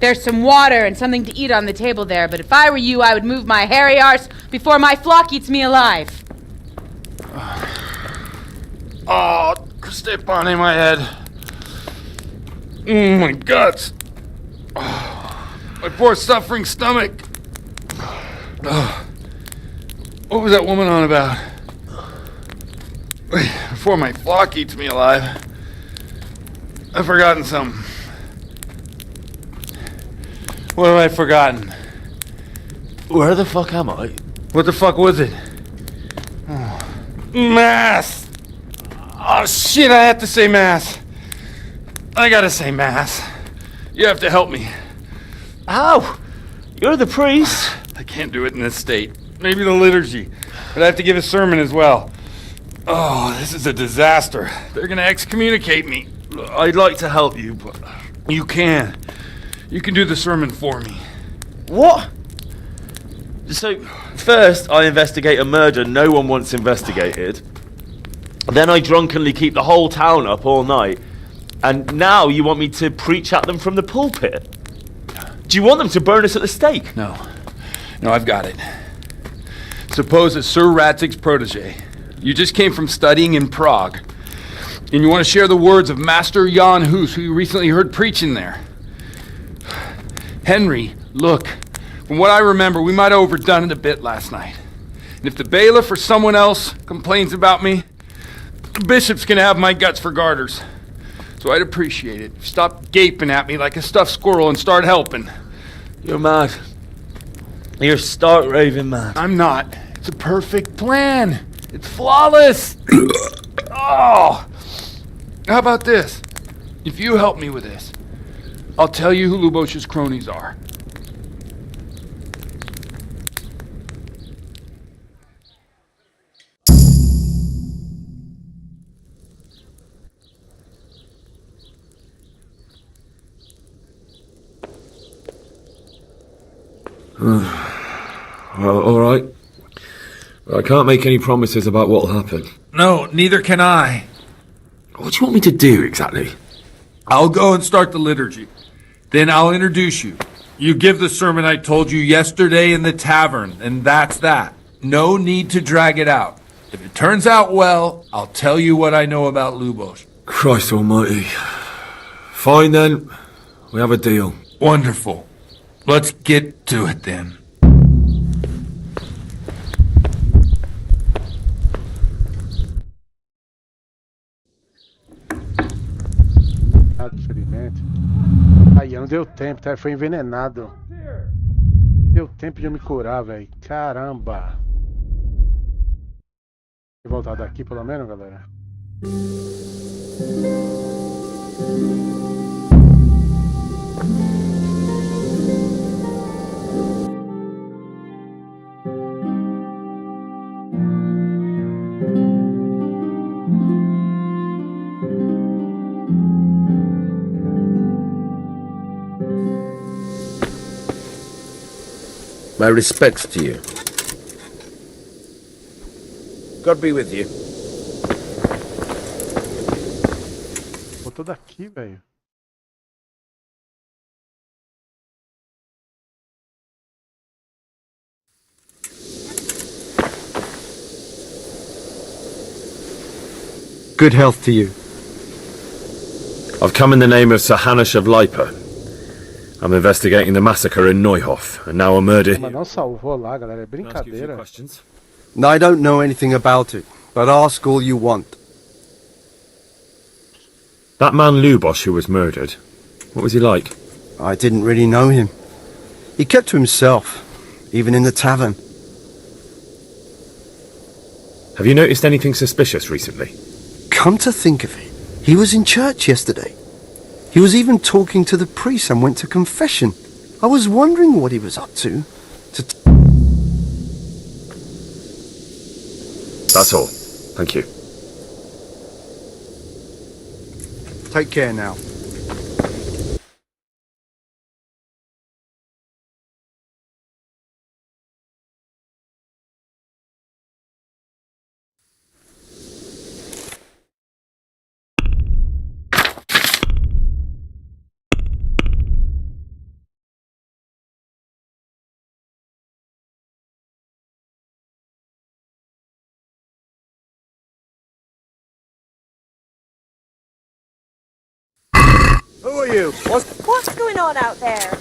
S13: There's some water and something to eat on the table there, but if I were you, I would move my hairy arse before my flock eats me alive.
S15: Oh, step on in my head. My guts. My poor suffering stomach. What was that woman on about? Before my flock eats me alive. I've forgotten something. What have I forgotten?
S3: Where the fuck am I?
S15: What the fuck was it? Oh. Mass! Oh shit, I have to say mass. I gotta say mass. You have to help me.
S3: How? You're the priest.
S15: I can't do it in this state. Maybe the liturgy. But I have to give a sermon as well. Oh, this is a disaster. They're gonna excommunicate me.
S3: I'd like to help you, but...
S15: You can. You can do the sermon for me.
S3: What? So, first I investigate a murder no one wants investigated. Then I drunkenly keep the whole town up all night. And now you want me to preach at them from the pulpit? Do you want them to burn us at the stake?
S15: No. No, I've got it. Suppose that Sir Radzig's protege. You just came from studying in Prague. And you want to share the words of Master Jan Hus, who you recently heard preaching there. Henry, look, from what I remember, we might have overdone it a bit last night. And if the bailiff or someone else complains about me, the bishop's gonna have my guts for garters. So I'd appreciate it. Stop gaping at me like a stuffed squirrel and start helping.
S3: You're mad. You're stark raving mad.
S15: I'm not. It's a perfect plan. It's flawless. Oh! How about this? If you help me with this, I'll tell you who Lubosh's cronies are.
S3: Well, alright. I can't make any promises about what'll happen.
S11: No, neither can I.
S3: What do you want me to do, exactly?
S11: I'll go and start the liturgy. Then I'll introduce you. You give the sermon I told you yesterday in the tavern, and that's that. No need to drag it out. If it turns out well, I'll tell you what I know about Lubos.
S3: Christ almighty. Fine then. We have a deal.
S11: Wonderful. Let's get to it then.
S1: Ferimento. Aí, não deu tempo, tá? Foi envenenado. Deu tempo de eu me curar, velho. Caramba. Vou voltar daqui pelo menos, galera.
S5: My respects to you. God be with you.
S1: Botou daqui, velho.
S8: Good health to you.
S3: I've come in the name of Sir Hanush of Lipa. I'm investigating the massacre in Neuhof, and now a murder
S1: Mas não salvou lá, galera. É brincadeira.
S8: I don't know anything about it, but ask all you want.
S3: That man Lubos who was murdered, what was he like?
S8: I didn't really know him. He kept to himself, even in the tavern.
S3: Have you noticed anything suspicious recently?
S8: Come to think of it, he was in church yesterday. He was even talking to the priest and went to confession. I was wondering what he was up to.
S3: That's all. Thank you.
S8: Take care now.
S18: Who are you?
S19: What's going on out there?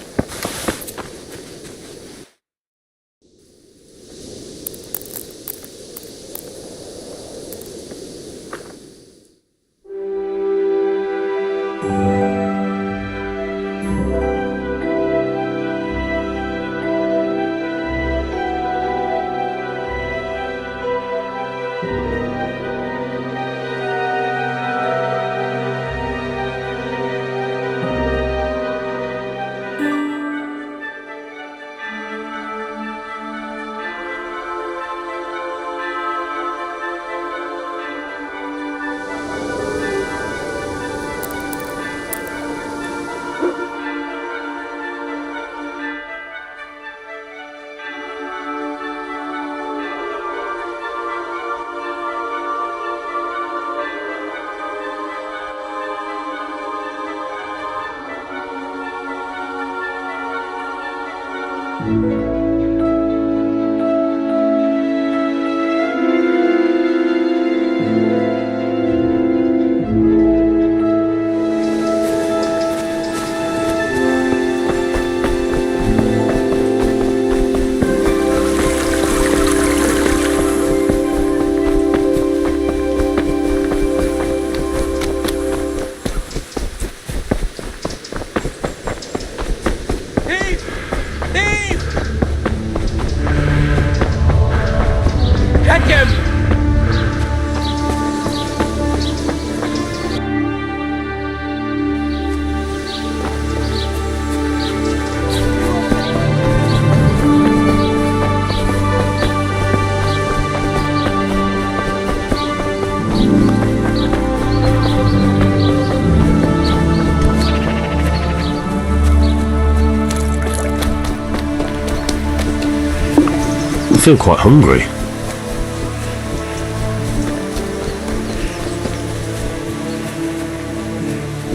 S10: I feel quite hungry.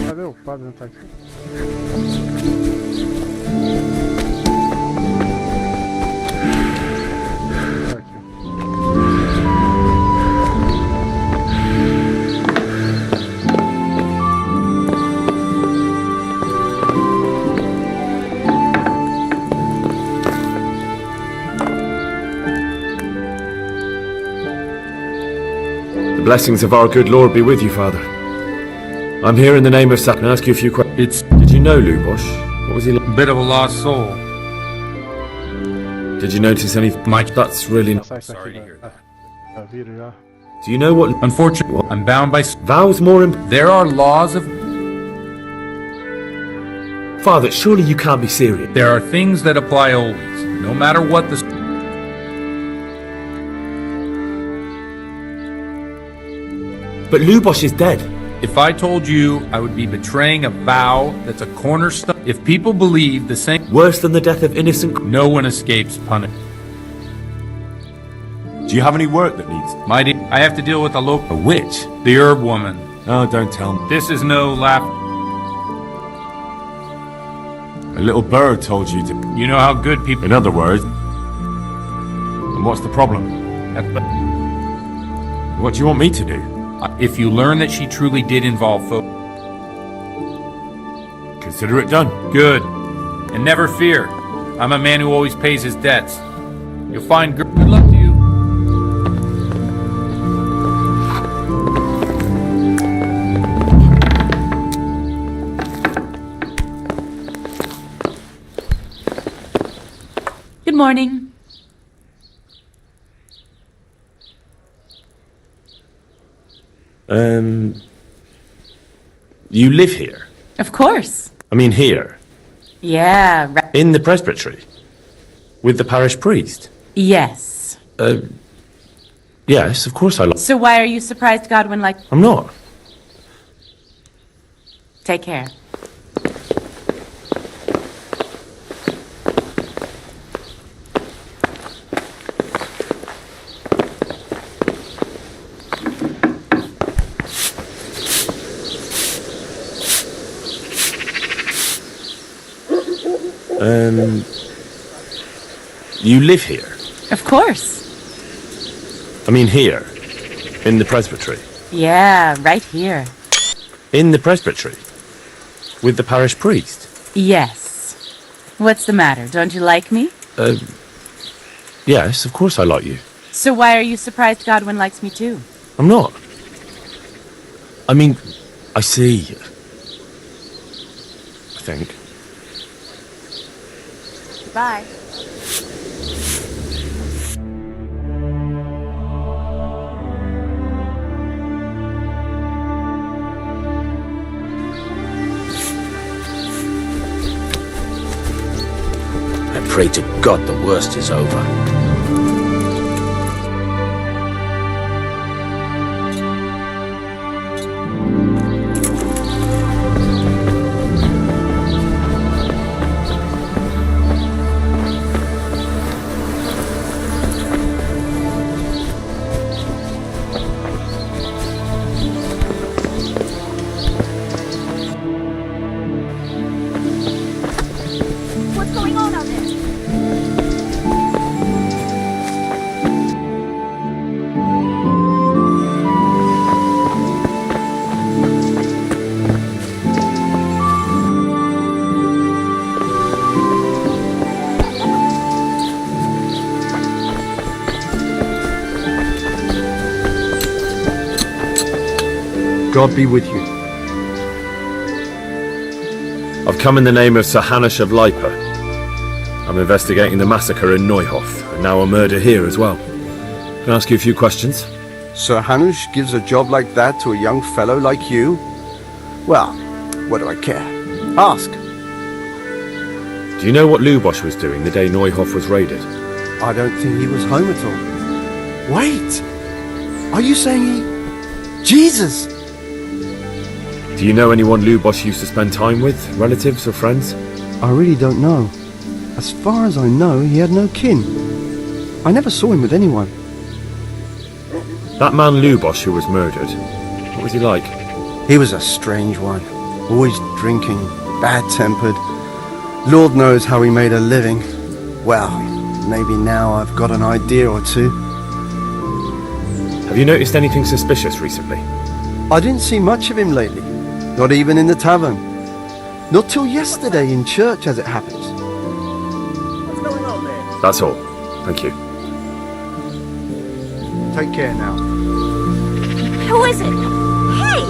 S1: Cadê o padre? Não tá aqui.
S3: The blessings of our good Lord be with you, Father. I'm here in the name of Can I ask you a few questions? Did you know Lubosh? What was he like?
S11: Bit of a lost soul.
S3: Did you notice anything? Mike, that's really not...
S11: Sorry to hear that.
S3: Do you know what...
S11: Unfortunately, I'm bound by...
S3: Vows more...
S11: There are laws of...
S3: Father, surely you can't be serious.
S11: There are things that apply always, no matter what the...
S3: But Lubosh is dead.
S11: If I told you, I would be betraying a vow that's a cornerstone. If people believe the same...
S3: Worse than the death of innocent...
S11: No one escapes punishment.
S10: Do you have any work that needs...
S11: I have to deal with a local witch, the herb woman.
S10: Oh, don't tell me.
S11: This is no laugh.
S10: A little bird told you to...
S11: You know how good people...
S10: In other words... And what's the problem? What do you want me to do?
S11: If you learn that she truly did involve folk...
S10: Consider it done.
S11: Good. And never fear. I'm a man who always pays his debts. You'll find good luck to you.
S13: Good morning.
S10: You live here?
S13: Of course.
S10: I mean here?
S13: Yeah, right.
S10: In the presbytery? With the parish priest?
S13: Yes.
S10: Yes, of course I like...
S13: So why are you surprised Godwin like...
S10: I'm not.
S13: Take care.
S10: You live here?
S13: Of course.
S10: I mean here? In the presbytery?
S13: Yeah, right here.
S10: In the presbytery? With the parish priest?
S13: Yes. What's the matter? Don't you like me?
S10: Yes, of course I like you.
S13: So why are you surprised Godwin likes me too?
S10: I'm not. I mean, I see. I think.
S13: Bye.
S5: I pray to God the worst is over.
S19: What's going on out there?
S8: God be with you.
S3: I've come in the name of Sir Hanush of Lipa. I'm investigating the massacre in Neuhof, and now a murder here as well. Can I ask you a few questions?
S8: Sir Hanush gives a job like that to a young fellow like you? Well, what do I care? Ask.
S3: Do you know what Lubosh was doing the day Neuhof was raided?
S8: I don't think he was home at all. Wait! Are you saying he... Jesus!
S3: Do you know anyone Lubosh used to spend time with? Relatives or friends?
S8: I really don't know. As far as I know, he had no kin. I never saw him with anyone.
S3: That man Lubosh who was murdered, what was he like?
S8: He was a strange one. Always drinking, bad-tempered. Lord knows how he made a living. Well, maybe now I've got an idea or two.
S3: Have you noticed anything suspicious recently?
S8: I didn't see much of him lately. Not even in the tavern. Not till yesterday in church, as it happens.
S19: What's going on there?
S3: That's all. Thank you.
S8: Take care now.
S9: Who is it? Hey!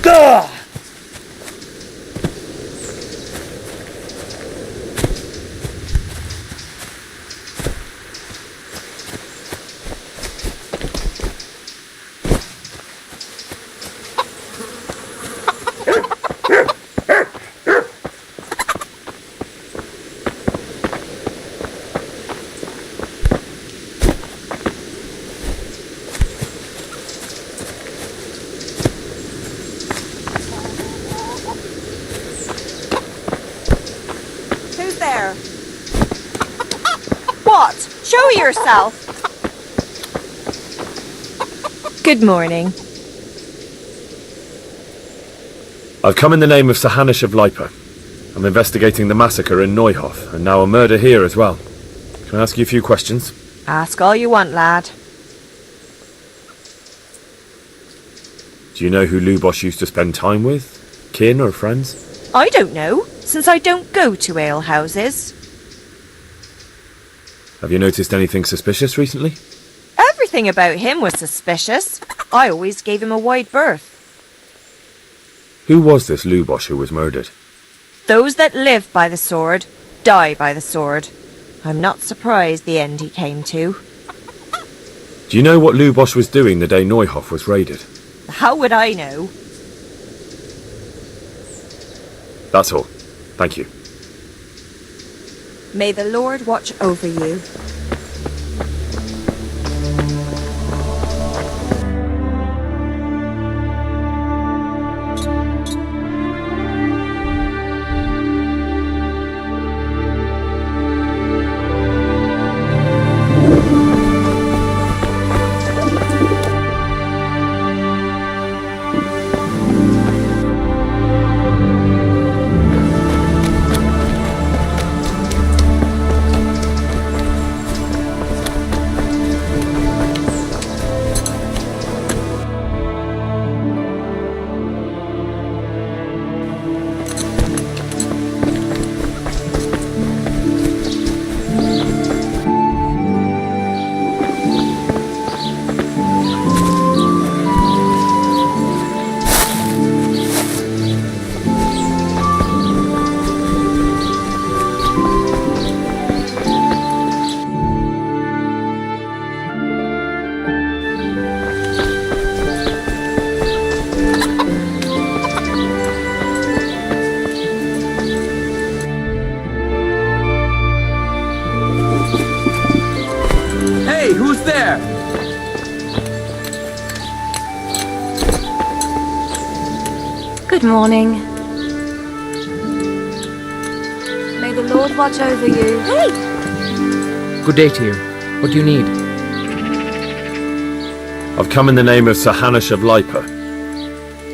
S2: Gah!
S9: Who's there? What? Show yourself!
S17: Good morning.
S3: I've come in the name of Sahanish of Lipa. I'm investigating the massacre in Neuhof, and now a murder here as well. Can I ask you a few questions?
S17: Ask all you want, lad.
S3: Do you know who Lubosh used to spend time with? Kin or friends?
S17: I don't know, since I don't go to alehouses.
S3: Have you noticed anything suspicious recently?
S17: Everything about him was suspicious. I always gave him a wide berth.
S3: Who was this Lubosh who was murdered?
S17: Those that live by the sword, die by the sword. I'm not surprised the end he came to.
S3: Do you know what Lubosh was doing the day Neuhof was raided?
S17: How would I know?
S3: That's all. Thank you.
S17: May the Lord watch over you.
S12: Hey, who's there?
S7: Good morning. May the Lord watch over you.
S9: Hey!
S18: Good day to you. What do you need?
S3: I've come in the name of Sahanish of Lipa.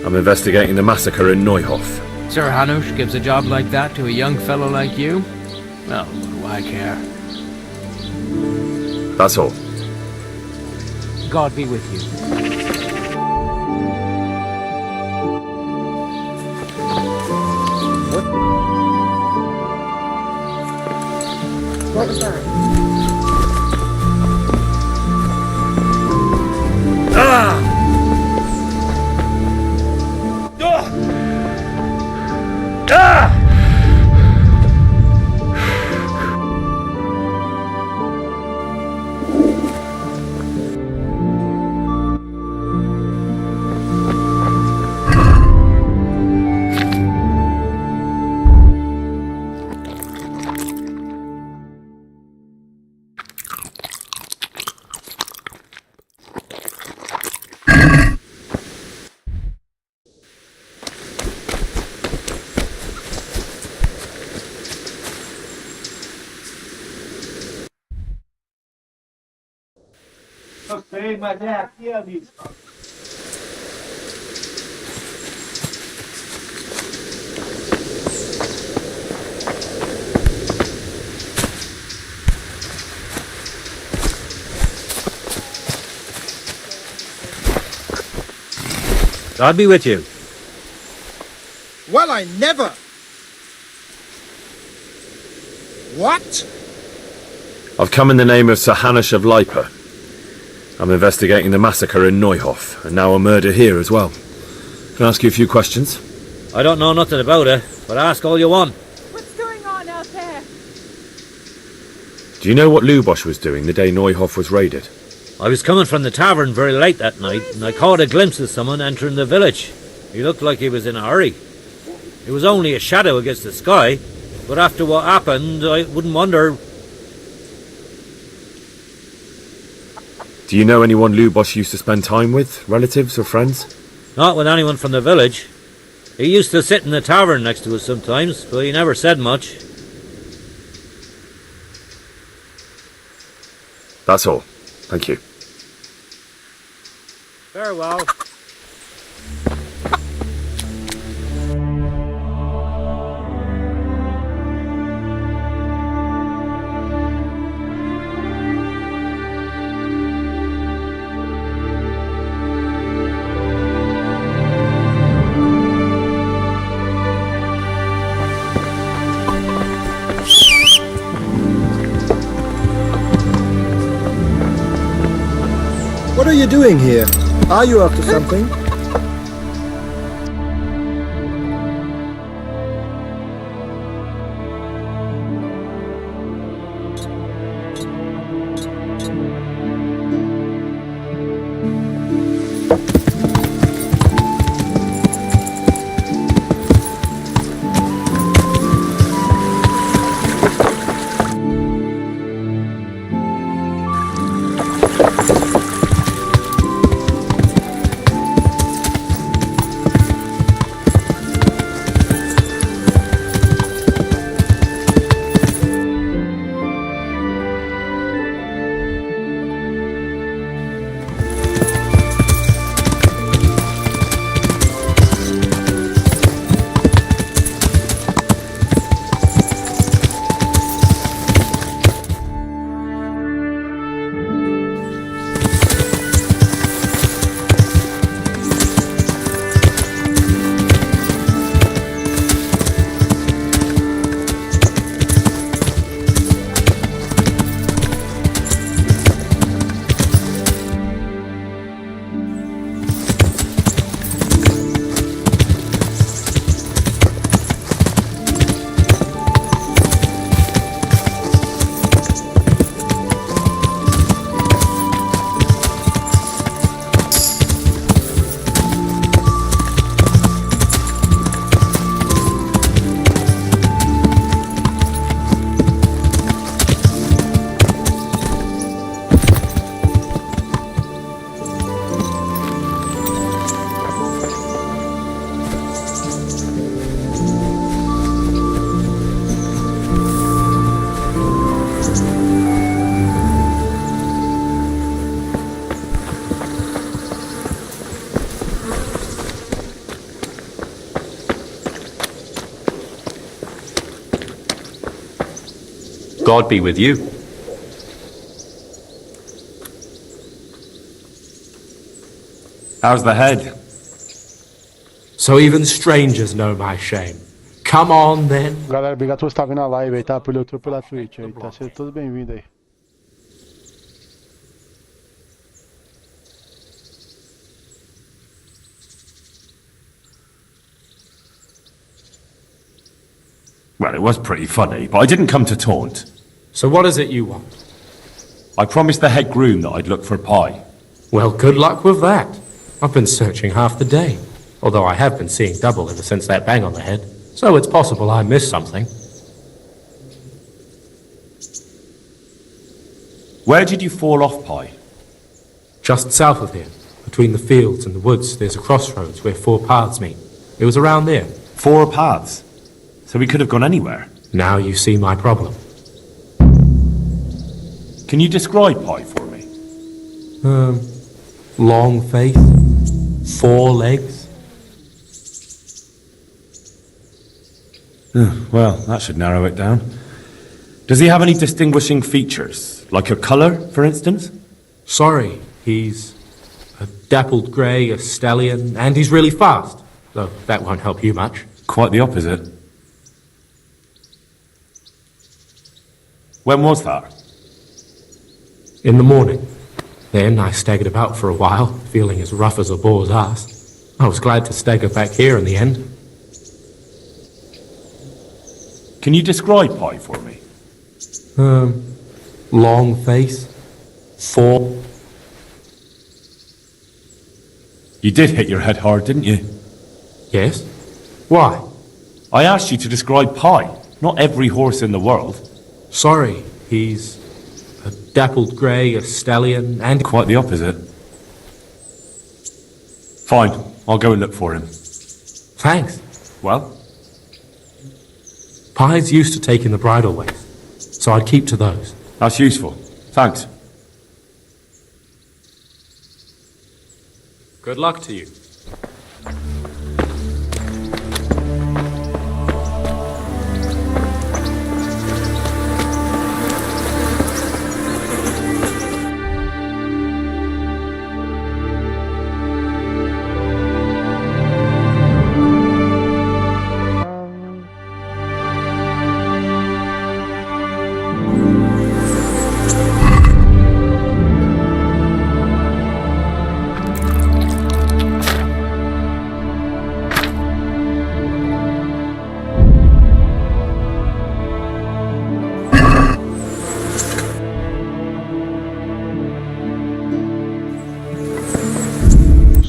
S3: I'm investigating the massacre in Neuhof.
S18: Sir Hanush gives a job like that to a young fellow like you? Well, what do I care?
S3: That's all.
S18: God be with you.
S9: What was that?
S2: Eu sei, mas é aqui, amigo.
S4: God be with you.
S20: Well, I never!
S12: What?
S3: I've come in the name of Sir Hanush of Lipa. I'm investigating the massacre in Neuhof, and now a murder here as well. Can I ask you a few questions?
S4: I don't know nothing about it, but ask all you want.
S17: What's going on out there?
S3: Do you know what Lubosh was doing the day Neuhof was raided?
S4: I was coming from the tavern very late that night, and I caught a glimpse of someone entering the village. He looked like he was in a hurry. It was only a shadow against the sky, but after what happened, I wouldn't wonder.
S3: Do you know anyone Lubosh used to spend time with? Relatives or friends?
S4: Not with anyone from the village. He used to sit in the tavern next to us sometimes, but he never said much.
S3: That's all. Thank you.
S4: Farewell.
S20: What are you doing here? Are you after something?
S21: God be with you. How's the head?
S22: So even strangers know my shame. Come on, then.
S1: Galera, obrigado por estar vendo a live aí, tá? Pelo YouTube e pela Twitch aí, tá? Seja todos bem-vindos aí.
S21: Well, it was pretty funny, but I didn't come to taunt.
S22: So what is it you want?
S21: I promised the head groom that I'd look for pie.
S22: Well, good luck with that. I've been searching half the day. Although I have been seeing double ever since that bang on the head. So it's possible I missed something.
S21: Where did you fall off, Pie?
S22: Just south of here. Between the fields and the woods, there's a crossroads where four paths meet. It was around there.
S21: 4 paths? So we could have gone anywhere.
S22: Now you see my problem.
S21: Can you describe Pie for me?
S22: Long face, 4 legs.
S21: Well, that should narrow it down. Does he have any distinguishing features? Like a colour, for instance?
S22: Sorry, he's a dappled grey, a stallion, and he's really fast. Though that won't help you much.
S21: Quite the opposite. When was that?
S22: In the morning. Then I staggered about for a while, feeling as rough as a boar's ass. I was glad to stagger back here in the end.
S21: Can you describe Pi for me?
S22: Long face. Four.
S21: You did hit your head hard, didn't you?
S22: Yes? Why?
S21: I asked you to describe Pi, not every horse in the world.
S22: Sorry, he's a dappled grey, a stallion, and...
S21: Quite the opposite. Fine, I'll go and look for him.
S22: Thanks.
S21: Well?
S22: Pi's used to taking the bridle ways, so I'd keep to those.
S21: That's useful. Thanks.
S22: Good luck to you.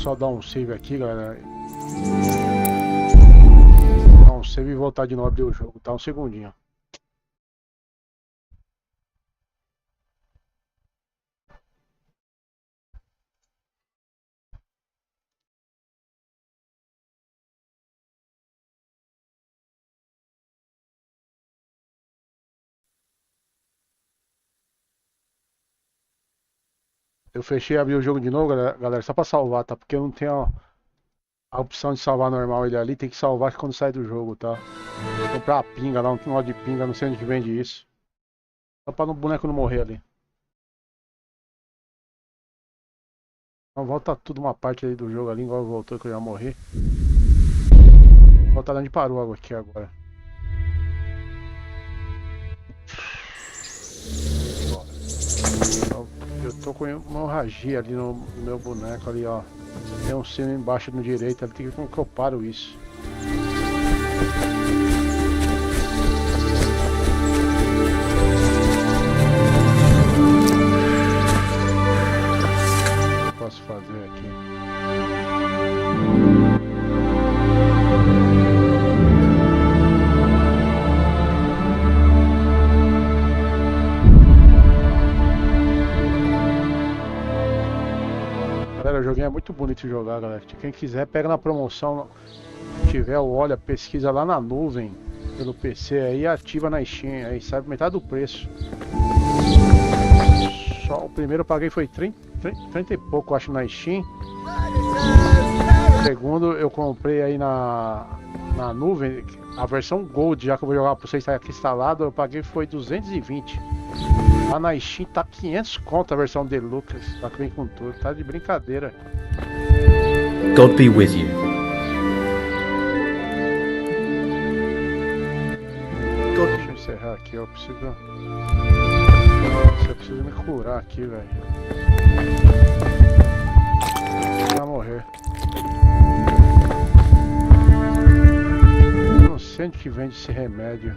S1: Só dar um save aqui, galera. Dar um save e voltar de novo abrir o jogo, tá? Um segundinho. Eu fechei e abri o jogo de novo, galera, só pra salvar, tá? Porque eu não tenho a opção de salvar normal ele ali, tem que salvar quando sai do jogo, tá? Vou comprar a pinga lá, um nó de pinga, não sei onde que vende isso. Só pra o boneco não morrer ali. Então volta tudo uma parte aí do jogo ali, igual voltou que eu já morri. Volta onde parou aqui agora. Eu tô com uma hemorragia ali no meu boneco ali, ó. Tem um sino embaixo no direito, ali tem que ver como que eu paro isso. O que eu posso fazer aqui? Galera, o joguinho é muito bonito de jogar, galera. Quem quiser, pega na promoção. Se tiver, olha, pesquisa lá na nuvem pelo PC aí e ativa na Steam. Aí sai por metade do preço. Só o primeiro eu paguei foi 30 e pouco, acho, na Steam. O segundo eu comprei aí na nuvem. A versão Gold, já que eu vou jogar pra vocês, está aqui instalado, eu paguei foi 220. Lá na Steam tá 500 conto a versão Deluxe, tá que vem com tudo, tá de brincadeira.
S6: God be with you.
S1: Deixa eu encerrar aqui, eu preciso me curar aqui, velho. Vai morrer. Eu não sei onde que vende esse remédio.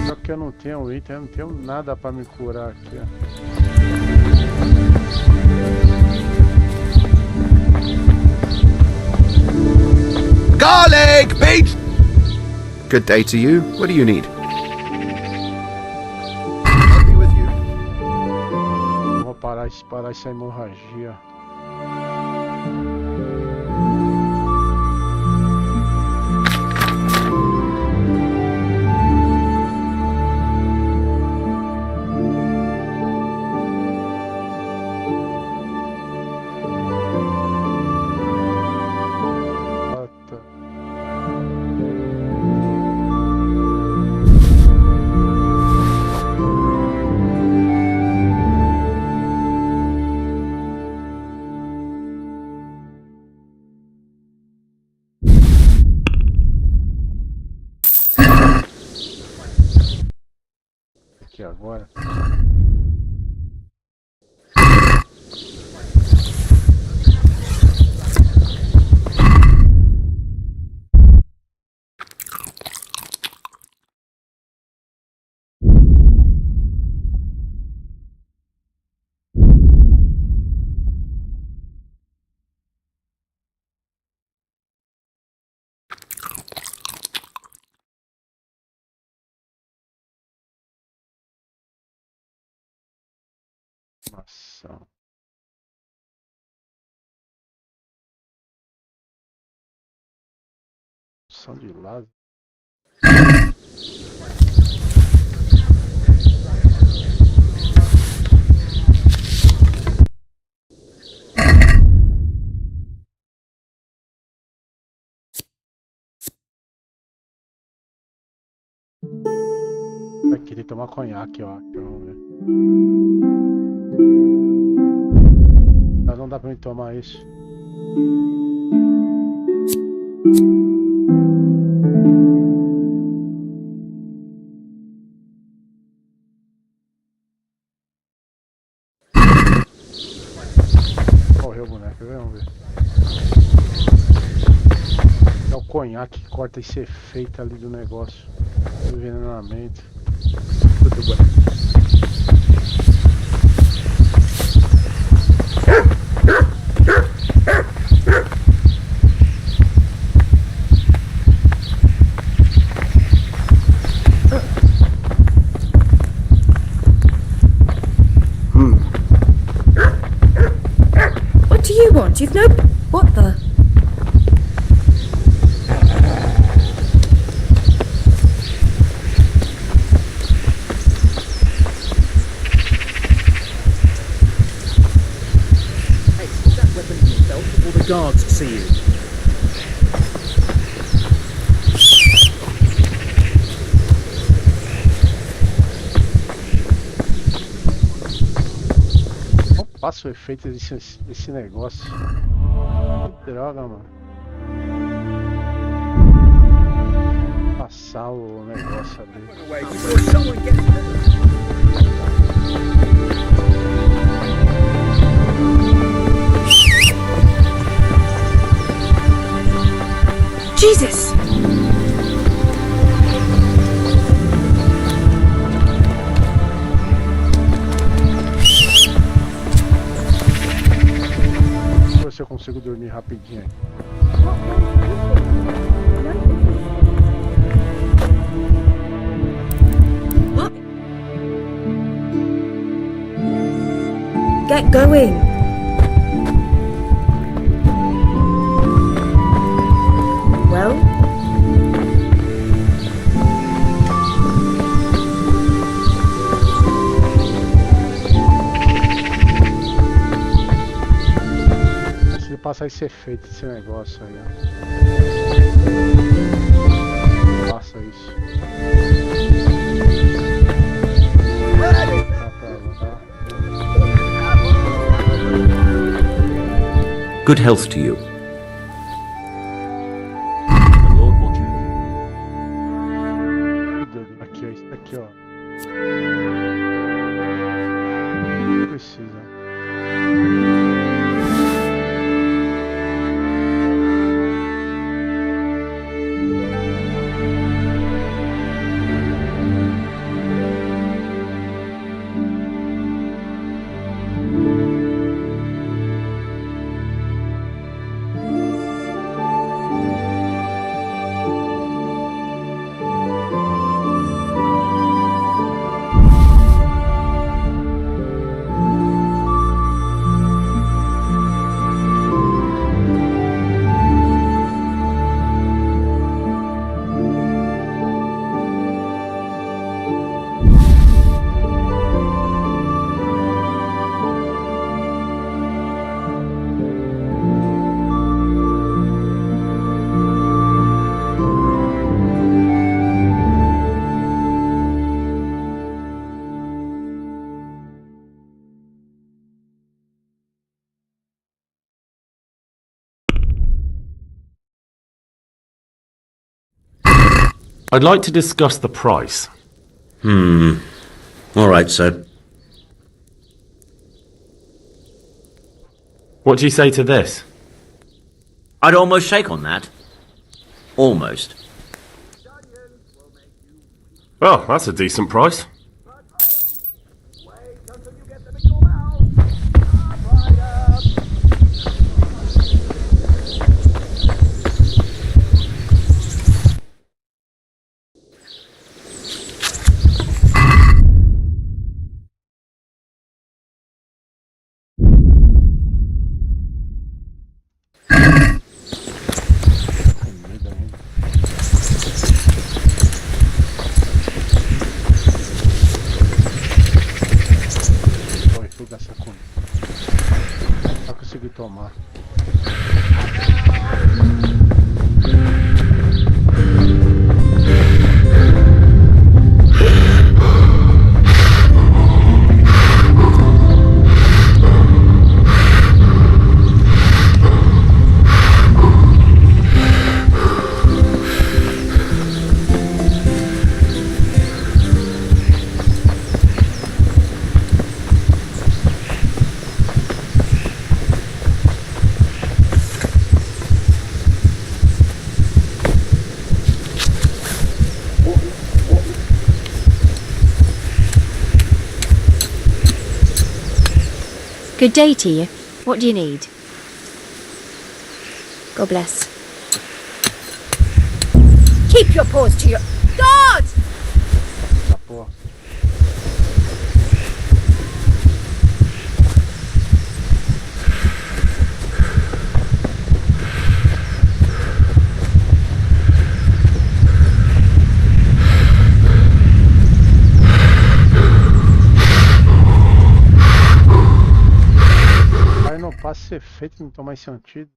S1: Só que eu não tenho item, eu não tenho nada pra me curar aqui, ó.
S8: Garlic, Pete! Good day to you. What do you need? I'll be with you.
S1: Vou parar essa hemorragia. agora. Nossa. Som de lado. Vai querer tomar conhaque, ó. Vamos ver. Mas não dá pra mim tomar isso. Morreu o boneco, vamos ver. É o conhaque que corta esse efeito ali do negócio. Do envenenamento. Tudo bem.
S14: What do you want? You've no... What the...
S16: Hey, put that weapon in your belt before the guards see you.
S1: Passa o efeito desse negócio. Que droga, mano. Passar o negócio ali.
S14: Jesus!
S1: Ver se eu consigo dormir rapidinho aqui.
S14: What? Get going! Well?
S1: Se passar esse efeito desse negócio aí, ó. Passa isso.
S23: Good health to you.
S1: Aqui, ó, isso aqui, ó. Precisa.
S21: I'd like to discuss the price.
S23: All right, sir.
S21: What do you say to this?
S23: I'd almost shake on that. Almost.
S21: Well, that's a decent price.
S1: Essa comida. Só consegui tomar.
S10: Good day to you. What do you need? God bless.
S14: Keep your paws to your... God!
S1: Não passa esse efeito e não tomar esse antídoto.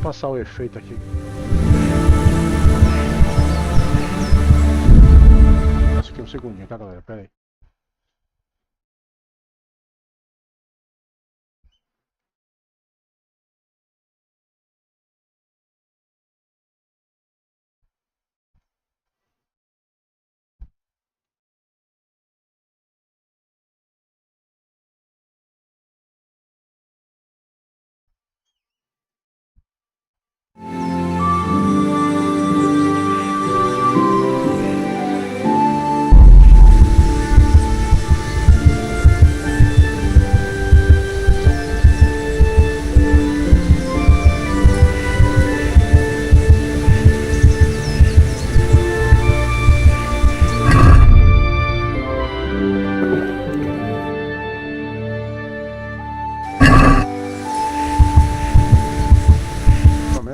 S1: Passar o efeito aqui. Acho que um segundinho, tá, galera? Pera aí.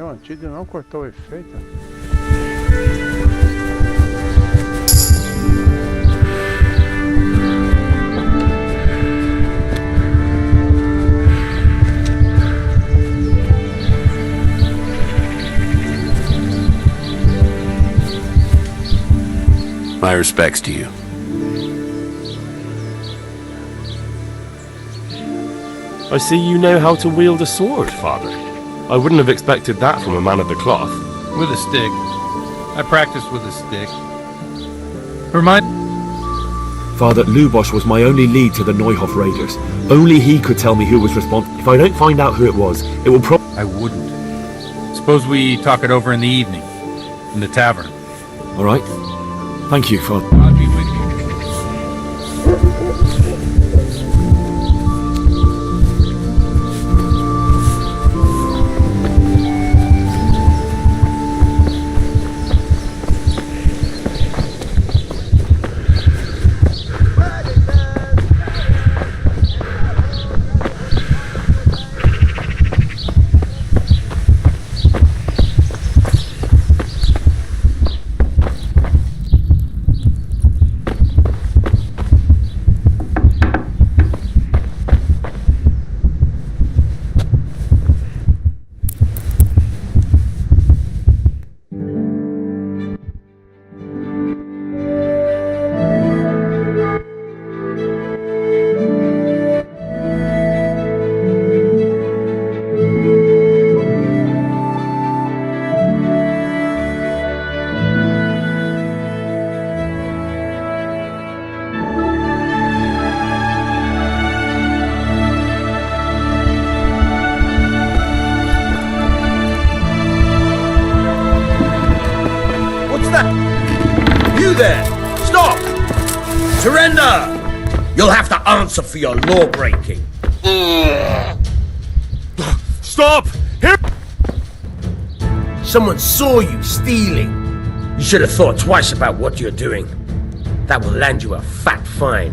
S1: Antídoto não cortou o efeito.
S23: My respects to you.
S21: I see you know how to wield a sword, Father. I wouldn't have expected that from a man of the cloth.
S12: With a stick. I practiced with a stick.
S3: Father, Lubosh was my only lead to the Neuhof raiders. Only he could tell me who was responsible. If I don't find out who it was, it will
S12: I wouldn't. Suppose we talk it over in the evening. In the tavern.
S3: All right. Thank you, Father.
S12: I'll be with you.
S5: Surrender! You'll have to answer for your law breaking.
S3: Stop! Here!
S5: Someone saw you stealing. You should have thought twice about what you're doing. That will land you a fat fine.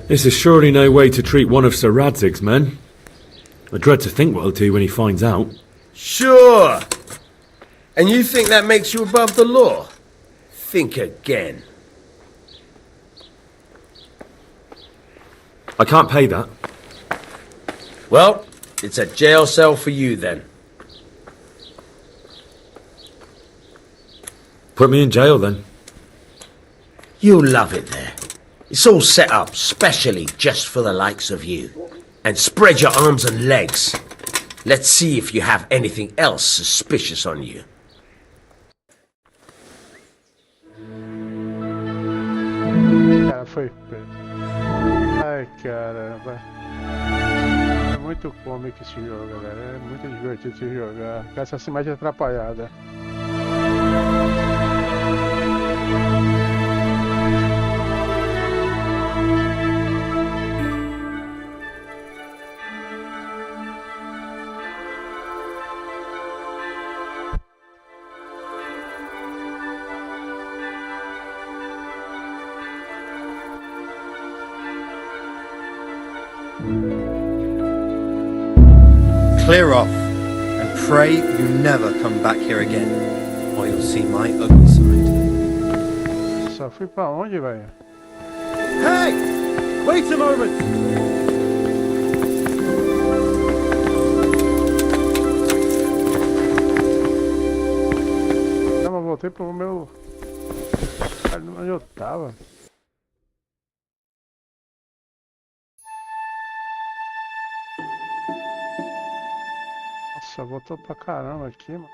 S3: This is surely no way to treat one of Sir Radzig's men. I dread to think what he'll do when he finds out.
S5: Sure. And you think that makes you above the law? Think again.
S3: I can't pay that.
S5: Well, it's a jail cell for you then.
S3: Put me in jail then.
S5: You'll love it there. It's all set up specially just for the likes of you. And spread your arms and legs. Let's see if you have anything else suspicious on you.
S1: Cara, foi. Ai, caramba. É muito cômico esse jogo, galera. É muito divertido de jogar. Com essa imagem atrapalhada.
S8: Clear off, and pray you never come back here again, or you'll see my ugly side.
S1: Só fui pra onde, velho?
S20: Hey! Wait a moment!
S1: Não, mas voltei pro meu... Onde eu tava? Nossa, voltou pra caramba aqui, mano.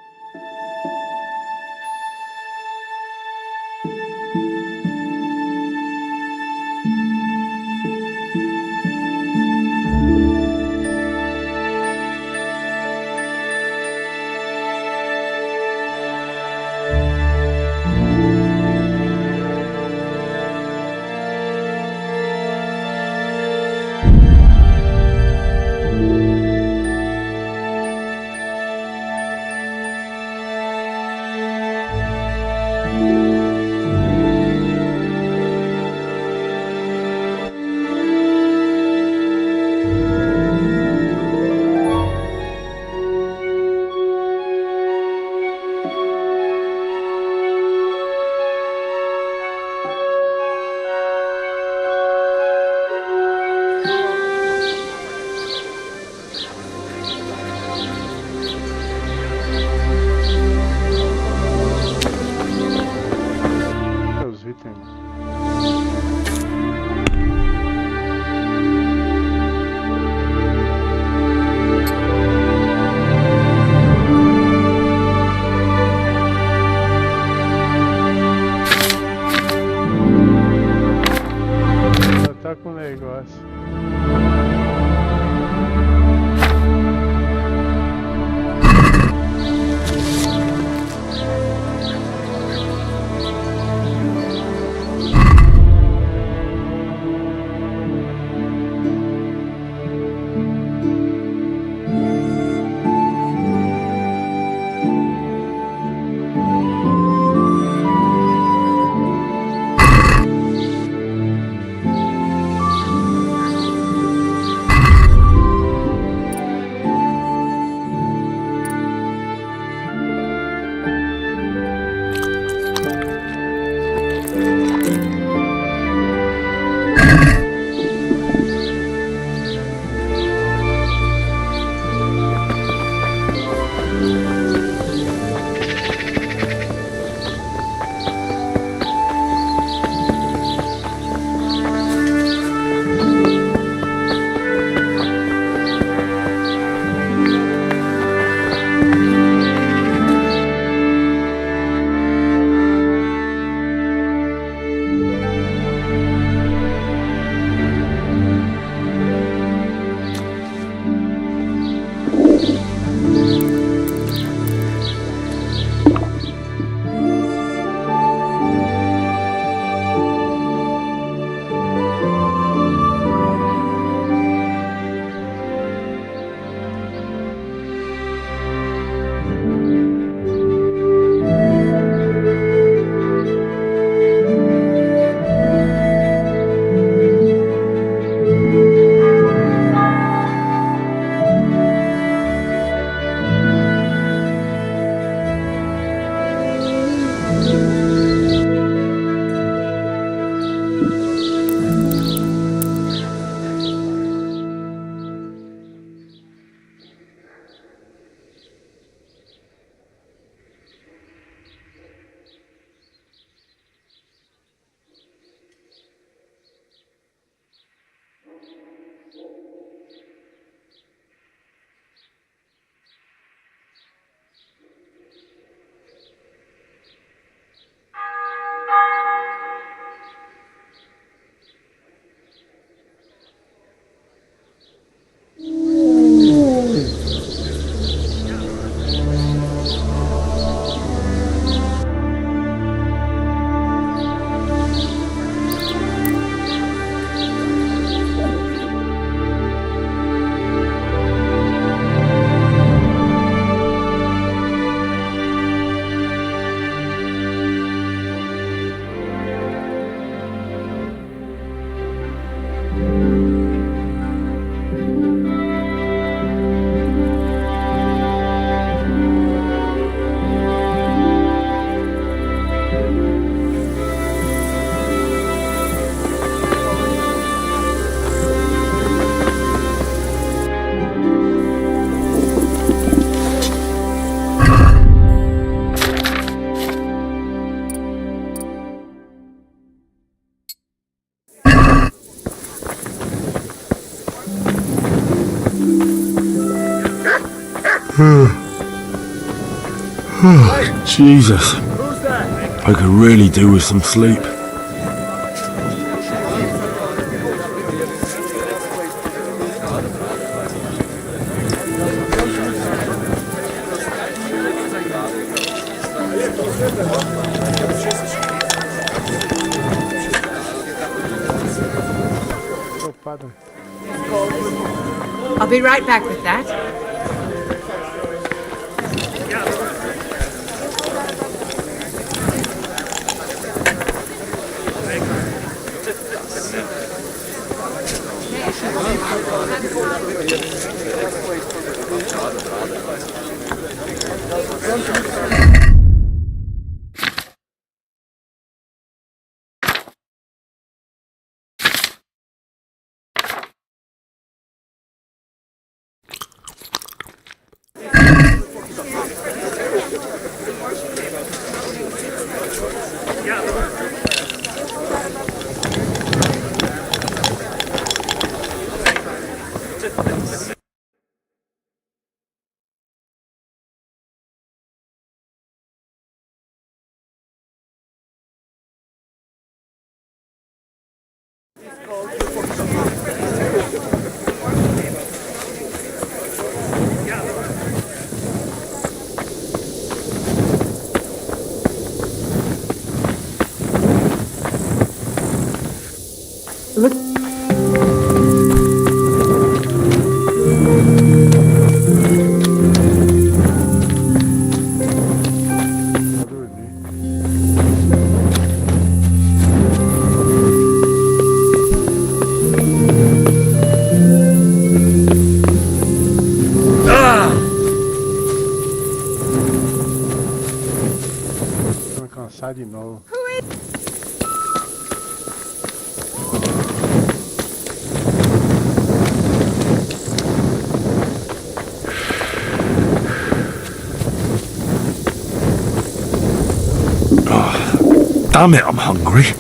S21: Jesus. I could really do with some sleep.
S14: I'll be right back with that.
S1: Cansar de novo.
S21: Damn it, I'm hungry.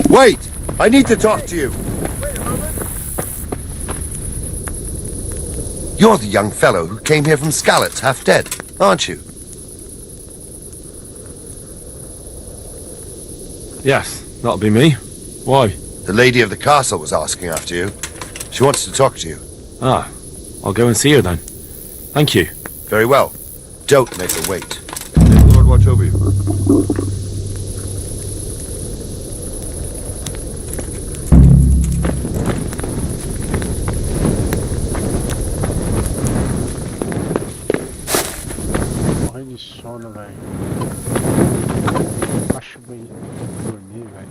S8: Wait! I need to talk to you. You're the young fellow who came here from Skalitz, half dead, aren't you?
S21: Yes, that'll be me. Why?
S8: The lady of the castle was asking after you. She wants to talk to you.
S21: Ah, I'll go and see her then. Thank you.
S8: Very well. Don't make her wait. May the Lord watch over you.
S1: morrendo de sono, velho. Acho bem dormir, velho.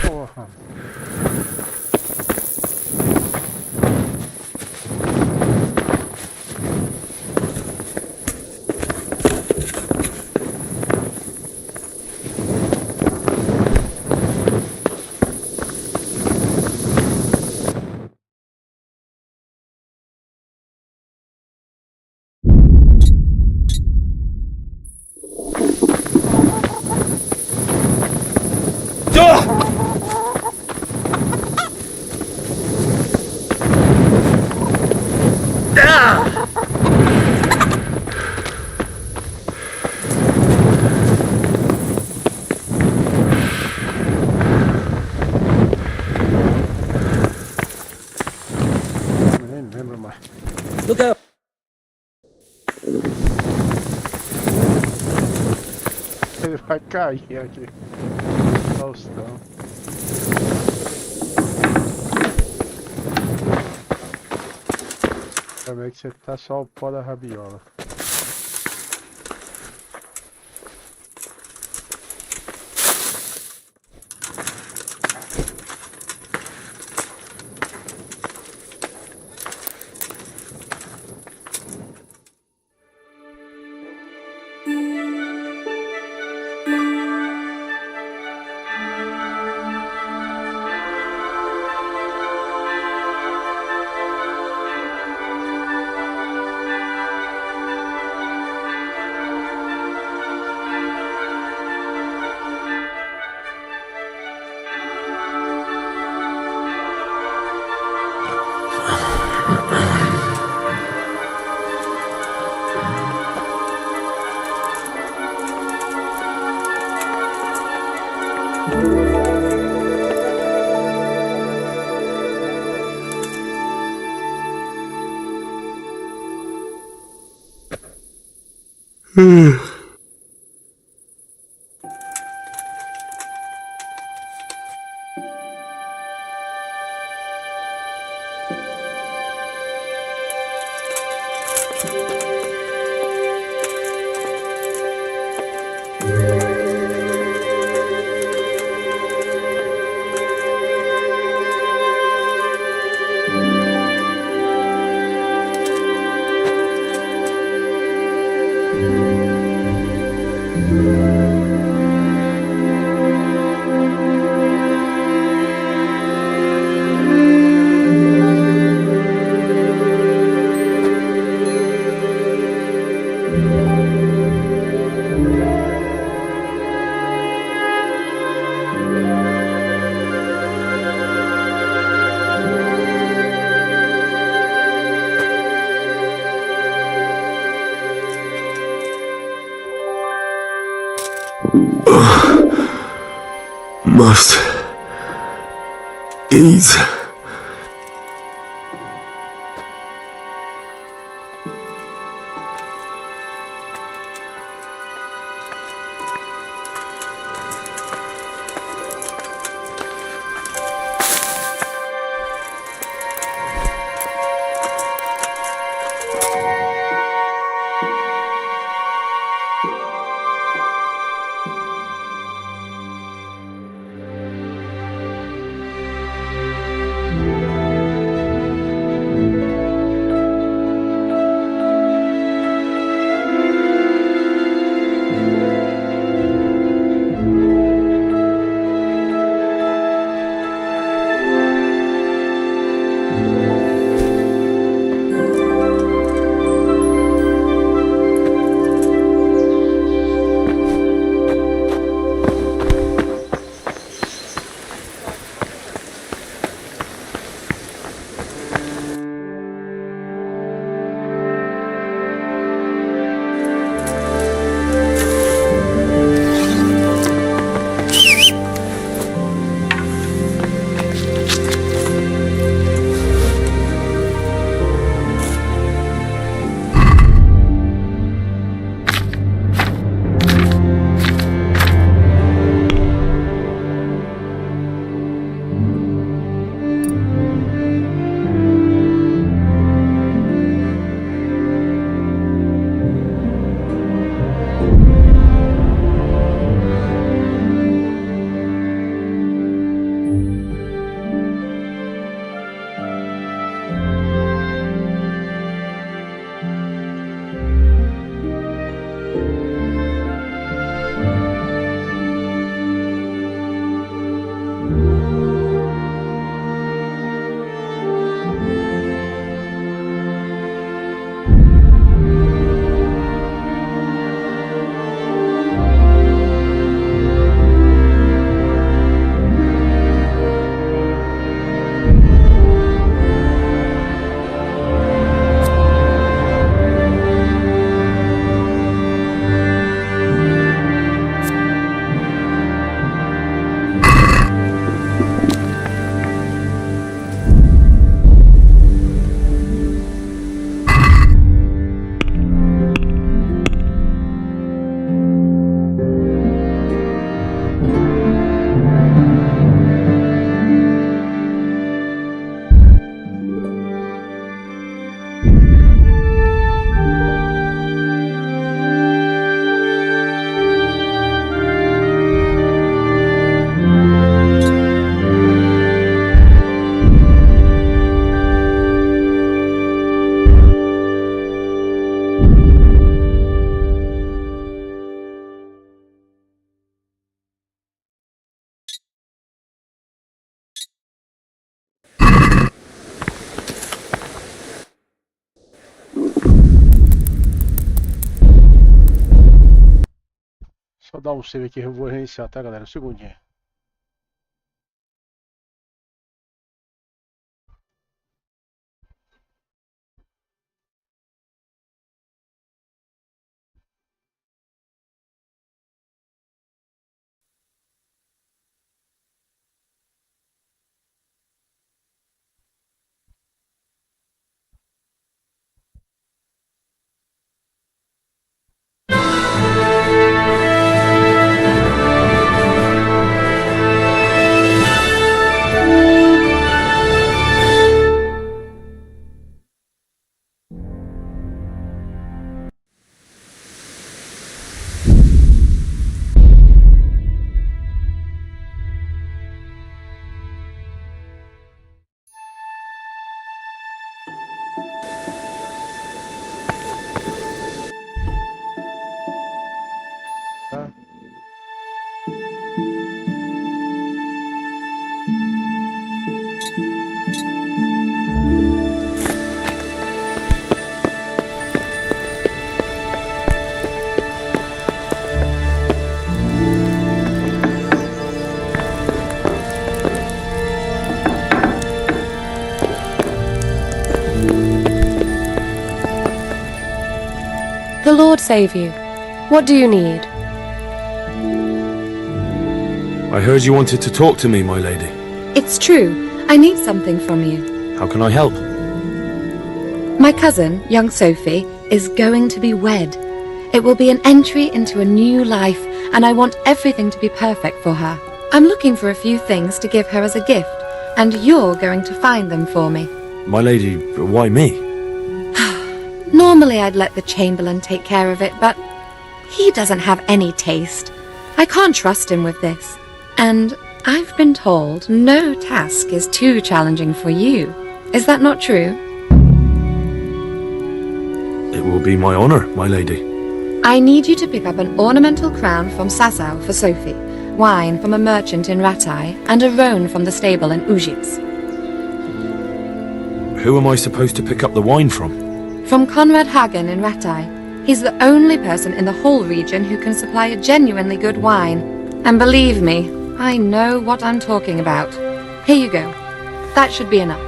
S1: Porra. Nem lembro mais.
S4: Look out!
S1: Ele vai cair aqui. Faustão. Como é que você tá só o pó da rabiola?
S3: Must ease.
S1: Vou dar um save aqui, eu vou reiniciar, tá, galera? Um segundinho. Tá?
S11: The Lord save you. What do you need?
S3: I heard you wanted to talk to me, my lady.
S11: It's true. I need something from you.
S3: How can I help?
S11: My cousin, young Sophie, is going to be wed. It will be an entry into a new life, and I want everything to be perfect for her. I'm looking for a few things to give her as a gift, and you're going to find them for me.
S3: My lady, why me?
S11: Normally I'd let the Chamberlain take care of it, but he doesn't have any taste. I can't trust him with this. And I've been told no task is too challenging for you. Is that not true?
S3: It will be my honor, my lady.
S11: I need you to pick up an ornamental crown from Sasau for Sophie, wine from a merchant in Ratai, and a roan from the stable in Ujits.
S3: Who am I supposed to pick up the wine from?
S11: From Conrad Hagen in Ratai. He's the only person in the whole region who can supply a genuinely good wine. And believe me, I know what I'm talking about. Here you go. That should be enough.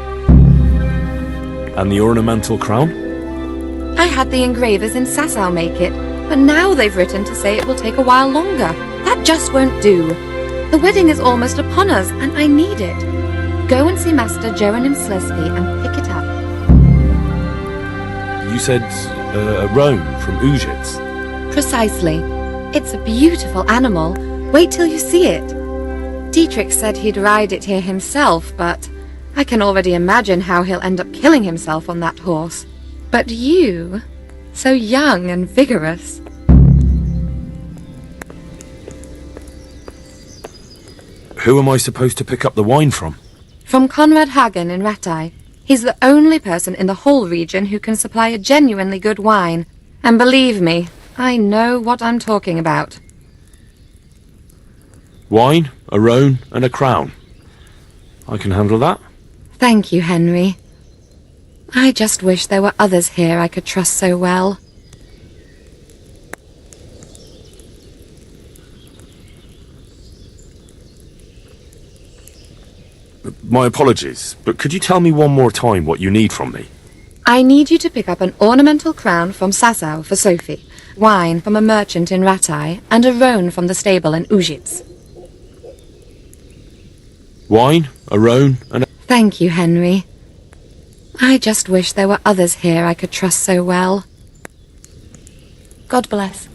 S3: And the ornamental crown?
S11: I had the engravers in Sasau make it, but now they've written to say it will take a while longer. That just won't do. The wedding is almost upon us, and I need it. Go and see Master Joanim Slesky and pick it up.
S3: You said a roan from Ujits.
S11: Precisely. It's a beautiful animal. Wait till you see it. Dietrich said he'd ride it here himself, but I can already imagine how he'll end up killing himself on that horse. But you, so young and vigorous.
S3: Who am I supposed to pick up the wine from?
S11: From Conrad Hagen in Ratai. He's the only person in the whole region who can supply a genuinely good wine. And believe me, I know what I'm talking about.
S3: Wine, a roan, and a crown. I can handle that.
S11: Thank you, Henry. I just wish there were others here I could trust so well.
S3: My apologies, but could you tell me one more time what you need from me?
S11: I need you to pick up an ornamental crown from Sasau for Sophie, wine from a merchant in Ratai, and a roan from the stable in Ujits.
S3: Wine, a roan, and a...
S11: Thank you, Henry. I just wish there were others here I could trust so well. God bless.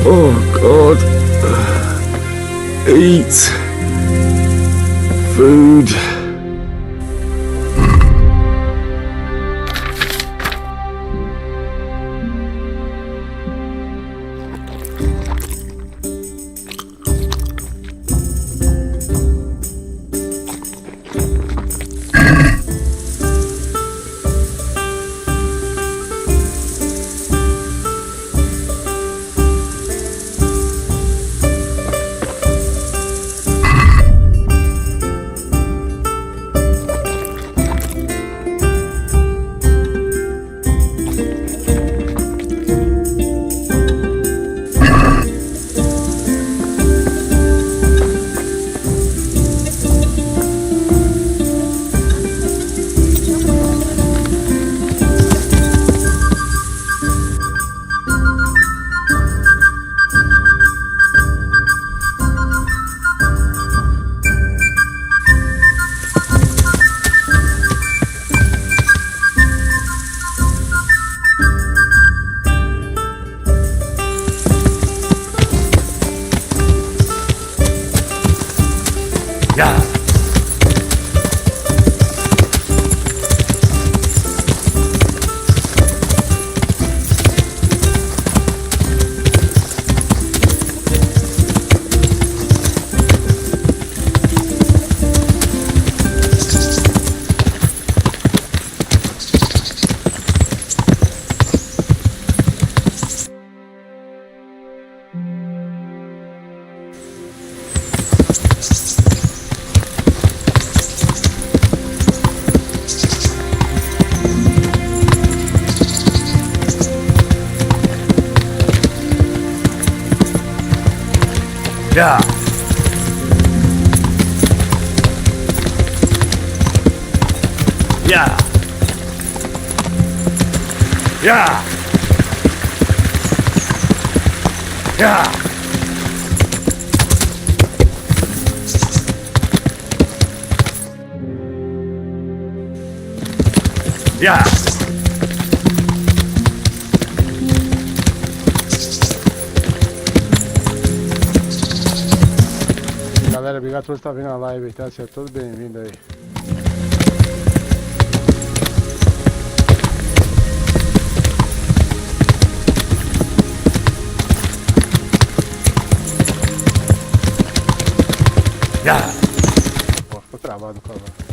S3: Oh, God. Eat. Food. Yeah. Yeah. Yeah. Yeah. Yeah.
S1: Galera, obrigado por estar vindo na live, tá? Seja todo bem-vindo aí.
S3: Yeah.
S1: Pô, ficou travado o cavalo.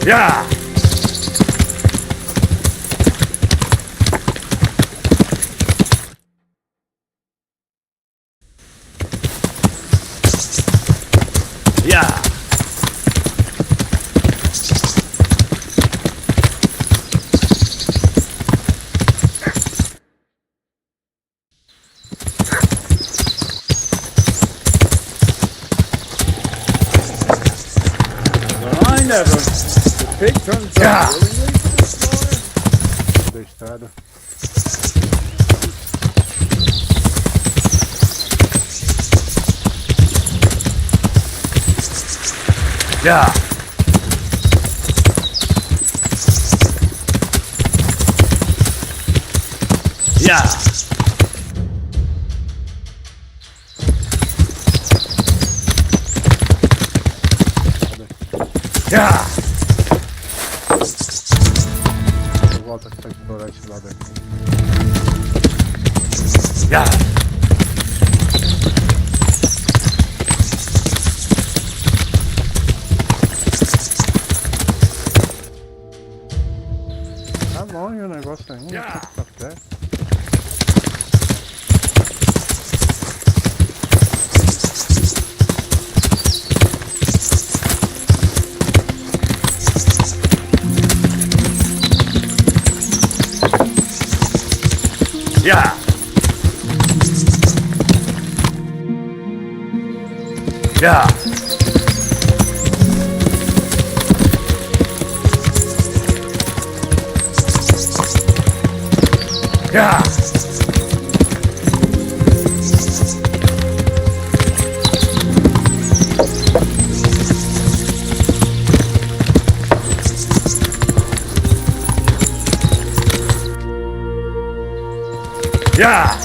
S3: Yeah. Yeah.
S1: I never. The pig turns up willingly for the slaughter. Da estrada.
S3: Yeah. Yeah. Yeah.
S1: Volta aqui pra explorar esse lado aqui.
S3: Yeah.
S1: Tá longe o negócio ainda,
S3: Yeah.
S1: tá perto.
S3: Yeah. Yeah. Yeah. Yeah.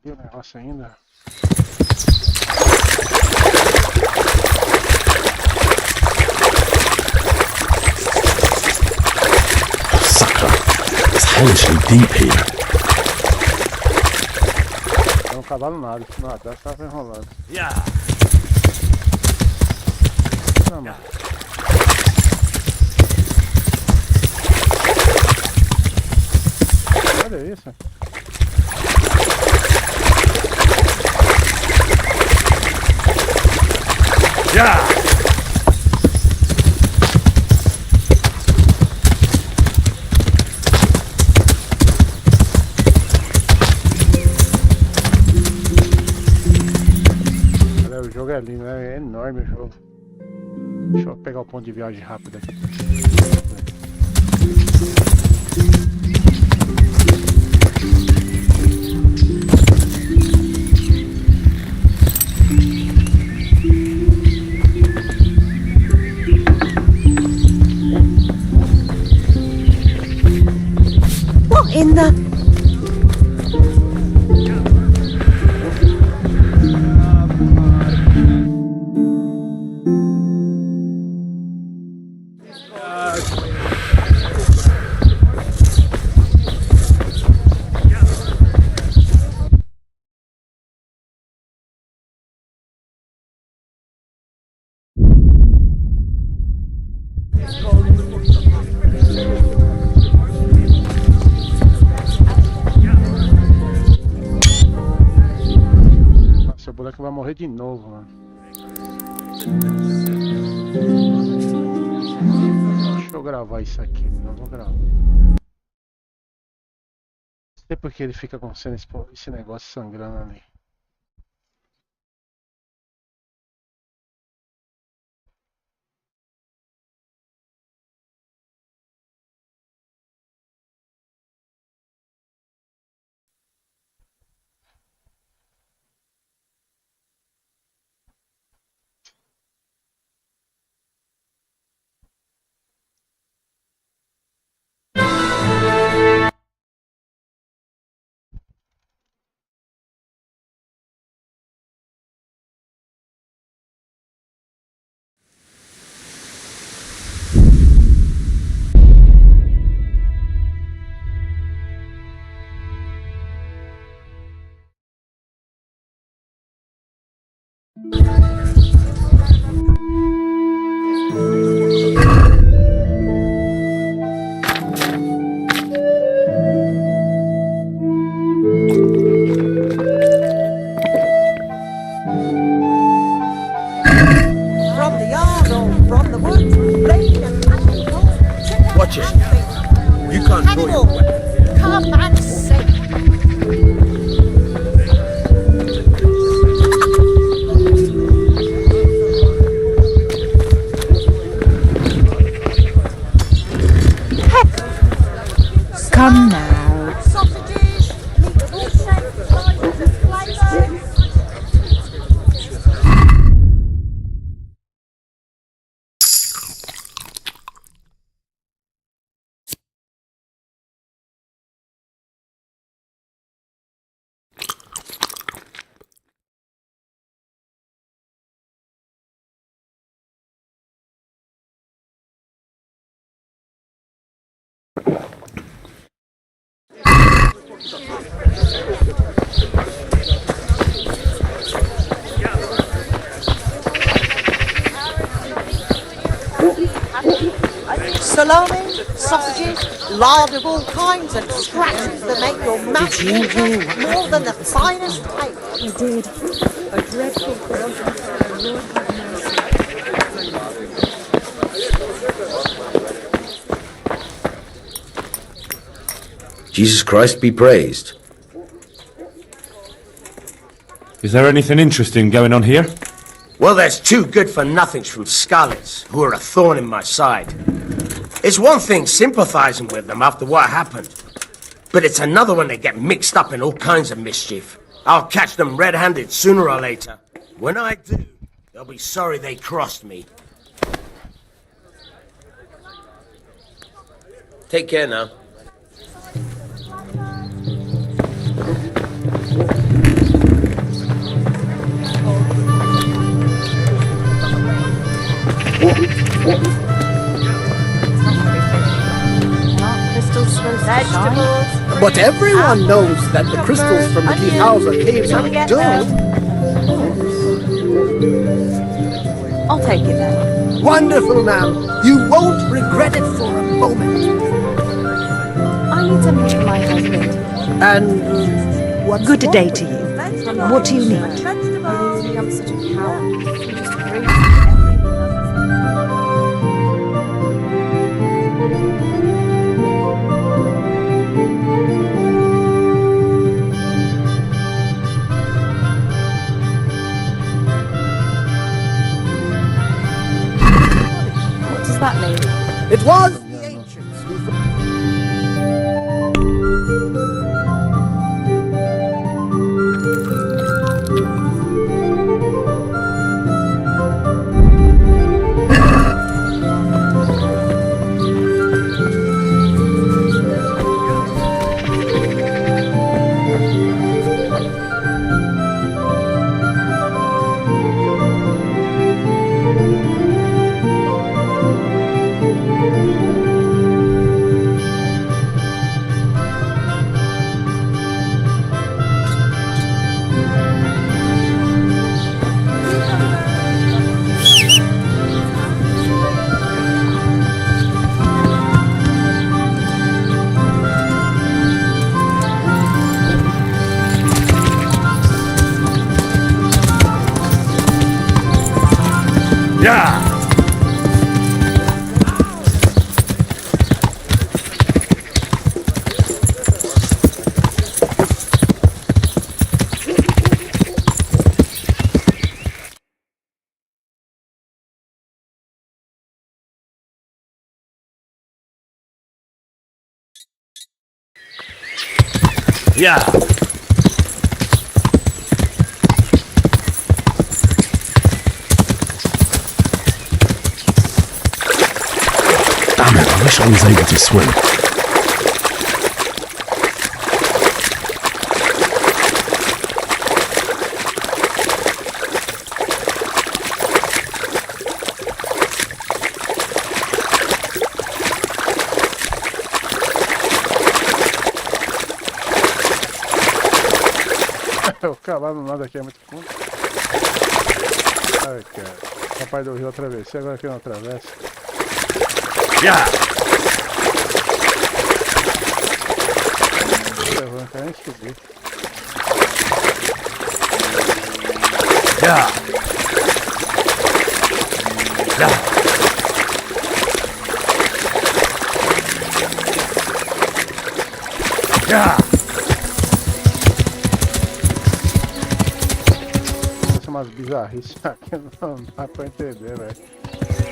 S1: Viu o negócio ainda?
S21: Sucker. It's hellishly deep here.
S1: É um cavalo nada, se não atrás tava enrolando.
S3: Yeah.
S1: Não, mano. Olha isso.
S3: Yeah.
S1: O jogo é lindo, né? É enorme o jogo. Deixa eu pegar o ponto de viagem rápido aqui.
S13: What in the...
S1: Nossa, o boneco vai morrer de novo, mano. Deixa eu gravar isso aqui, não vou gravar. Não sei porque ele fica com esse negócio sangrando ali.
S5: Watch it. You can't draw your weapon.
S13: Come and save. Salami, sausages, lard of all kinds, and scratches that make your mouth water more than the finest cake.
S17: I did. A dreadful broken Lord have mercy.
S5: Jesus Christ be praised.
S21: Is there anything interesting going on here?
S5: Well, there's two good-for-nothings from Scarlets who are a thorn in my side. It's one thing sympathizing with them after what happened, but it's another when they get mixed up in all kinds of mischief. I'll catch them red-handed sooner or later. When I do, they'll be sorry they crossed me. Take care now.
S13: Vegetables.
S16: But everyone knows that the crystals from the Keyhauser caves are doomed.
S13: I'll take it then.
S16: Wonderful, ma'am. You won't regret it for a moment.
S10: I need something for my husband.
S16: And what's
S13: Good day to you. What do you need?
S10: I'm such a coward. He just brings What does that mean?
S16: It was the ancients who...
S5: Yeah.
S21: Damn it, I wish I was able to swim.
S1: O cavalo nada aqui é muito fundo. Ai, cara. Rapaz do rio atravessei, agora aqui não atravessa.
S5: Yeah.
S1: Eu vou nem subir.
S5: Yeah. Yeah. Yeah.
S1: Umas bizarrices aqui, não dá pra entender, velho.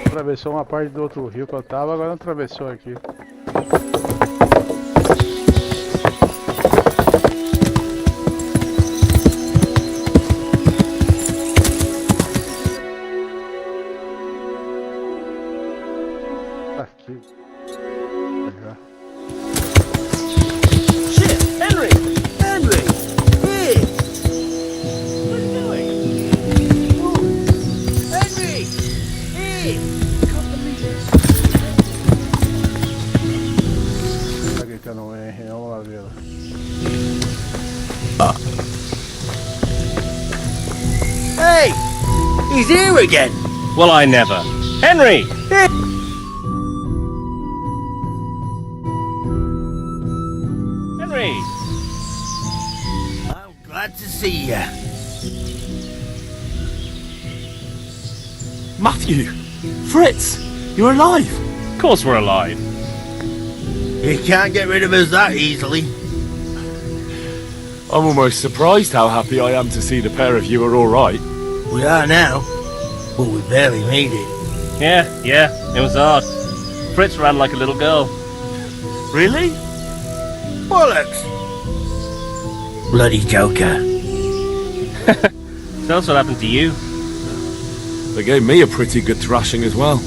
S1: Atravessou uma parte do outro rio que eu tava, agora não atravessou aqui. Aqui. Já.
S5: Shit, Henry! Henry! Hey! What are you doing? Henry! Hey! Come to me.
S1: Tá gritando um R, vamos lá vê-lo.
S7: He's here again!
S15: Well, I never. Henry! Henry!
S7: I'm glad to see ya.
S21: Matthew! Fritz! You're alive!
S15: Of course we're alive.
S7: You can't get rid of us that easily.
S3: I'm almost surprised how happy I am to see the pair of you are all right.
S7: We are now, but we barely made it.
S15: Yeah, it was hard. Fritz ran like a little girl.
S7: Really? Bollocks! Bloody Joker.
S15: Tell us what happened to you.
S3: They gave me a pretty good thrashing as well.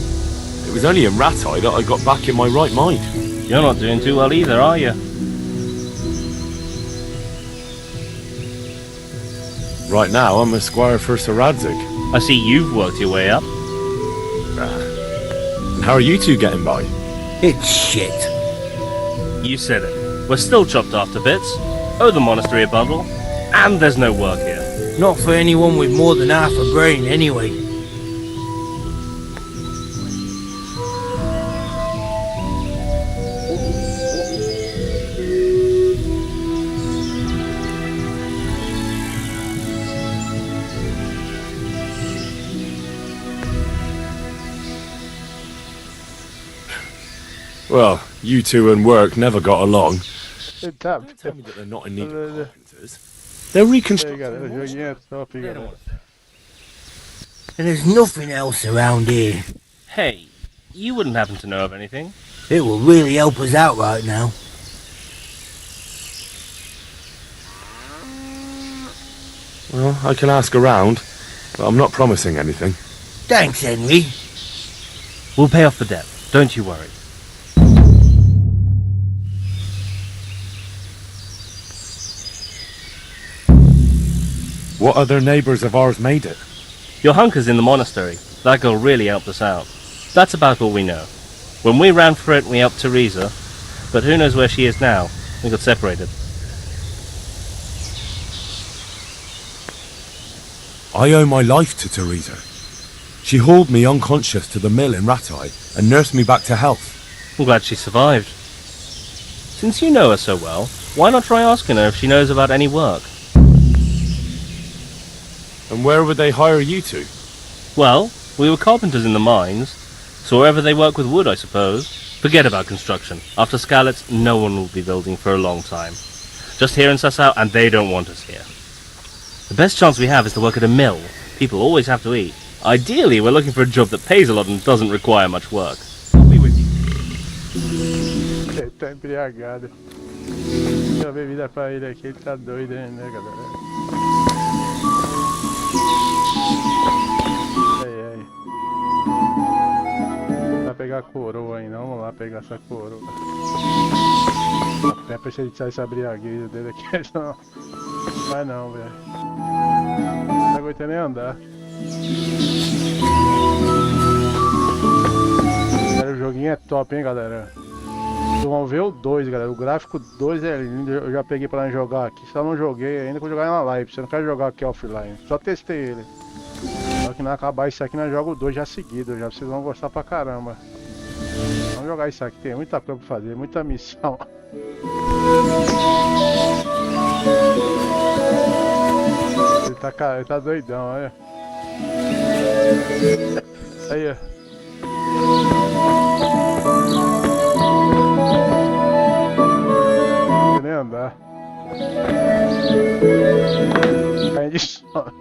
S3: It was only in Rattay that I got back in my right mind.
S15: You're not doing too well either, are you?
S3: Right now, I'm a squire for Sir Radzig.
S15: I see you've worked your way up.
S3: And how are you two getting by?
S7: It's shit.
S15: You said it. We're still chopped off to bits, owe the monastery a bundle, and there's no work here.
S7: Not for anyone with more than half a brain, anyway.
S3: Well, you two and work never got along.
S1: Don't
S3: tell me that they're not in need of carpenters. They're reconstructing.
S7: And there's nothing else around here.
S15: Hey, you wouldn't happen to know of anything?
S7: It will really help us out right now.
S3: Well, I can ask around, but I'm not promising anything.
S7: Thanks, Henry.
S15: We'll pay off the debt, don't you worry.
S3: What other neighbours of ours made it?
S15: Your hunker's in the monastery. That girl really helped us out. That's about all we know. When we ran for it, we helped Teresa, but who knows where she is now? We got separated.
S3: I owe my life to Teresa. She hauled me unconscious to the mill in Rattay and nursed me back to health.
S15: I'm glad she survived. Since you know her so well, why not try asking her if she knows about any work?
S3: And where would they hire you to?
S15: Well, we were carpenters in the mines, so wherever they work with wood, I suppose. Forget about construction. After Skalitz, no one will be building for a long time. Just here in Sassau, and they don't want us here. The best chance we have is to work at a mill. People always have to eat. Ideally, we're looking for a job that pays a lot and doesn't require much work. I'll be with you.
S1: Ele tá embriagado. Deu bebida pra ele aqui, ele tá doido, né, galera? Vai pegar a coroa aí, não? Vamos lá pegar essa coroa. Até pra ele sair essa briagueira dele aqui, não. Vai não, velho. Não tá aguentando nem andar. O joguinho é top, hein, galera. Vocês vão ver o 2, galera. O gráfico 2 é lindo. Eu já peguei pra jogar aqui. Só não joguei ainda, vou jogar na live. Você não quer jogar aqui offline. Só testei ele. Só que não acabar isso aqui, nós jogamos o 2 já seguido. Já vocês vão gostar pra caramba. Vamos jogar isso aqui. Tem muita coisa pra fazer, muita missão. Ele tá doidão, olha. Aí, ó. Não nem andar. Cai de sono.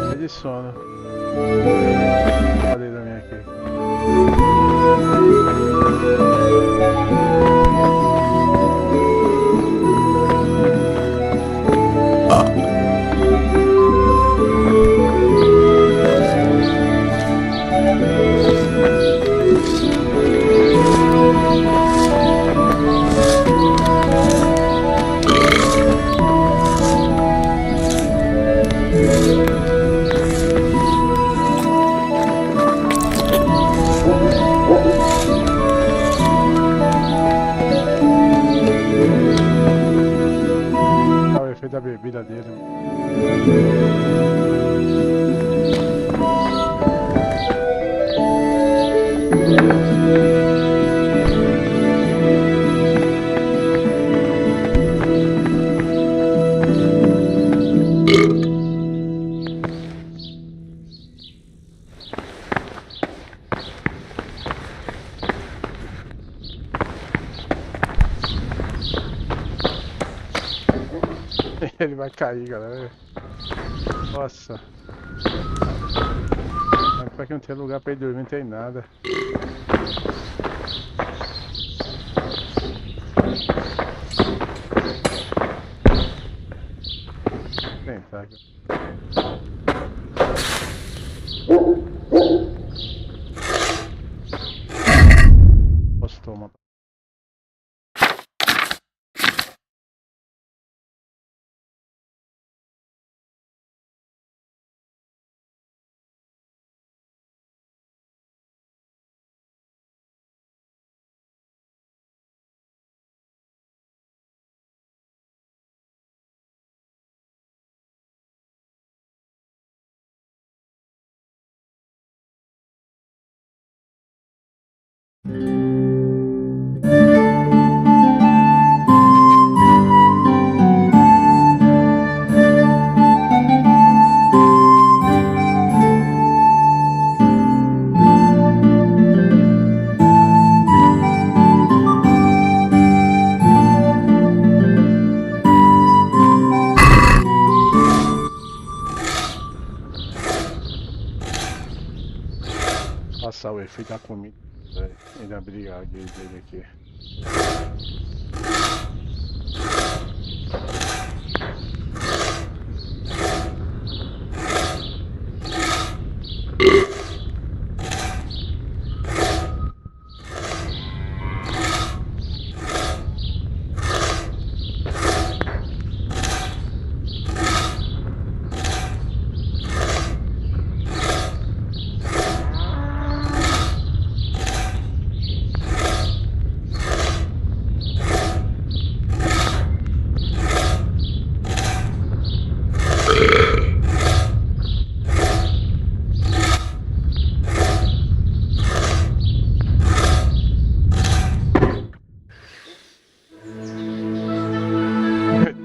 S1: Cai de sono. Olha ele aqui. Olha o efeito da bebida dele. Ele vai cair, galera. Nossa. Pra que não tem lugar pra ir dormir, não tem nada. Tentar aqui. Posso tomar. Passar o efeito da comida. Ainda brigar dele aqui.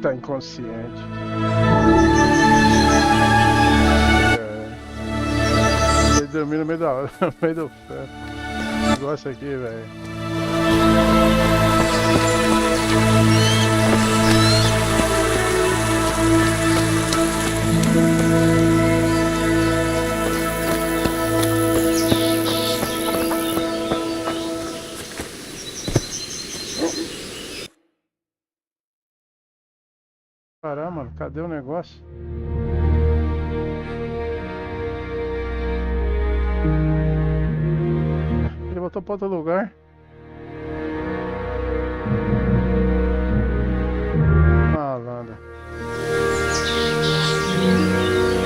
S1: Tá inconsciente. Ele dormiu no meio da hora, no meio do ferro. Negócio aqui, velho. Caramba, mano, cadê o negócio? Ele botou pra outro lugar. Malandro.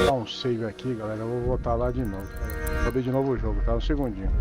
S1: Dá um save aqui, galera. Eu vou voltar lá de novo. Vou abrir de novo o jogo, tá? Um segundinho.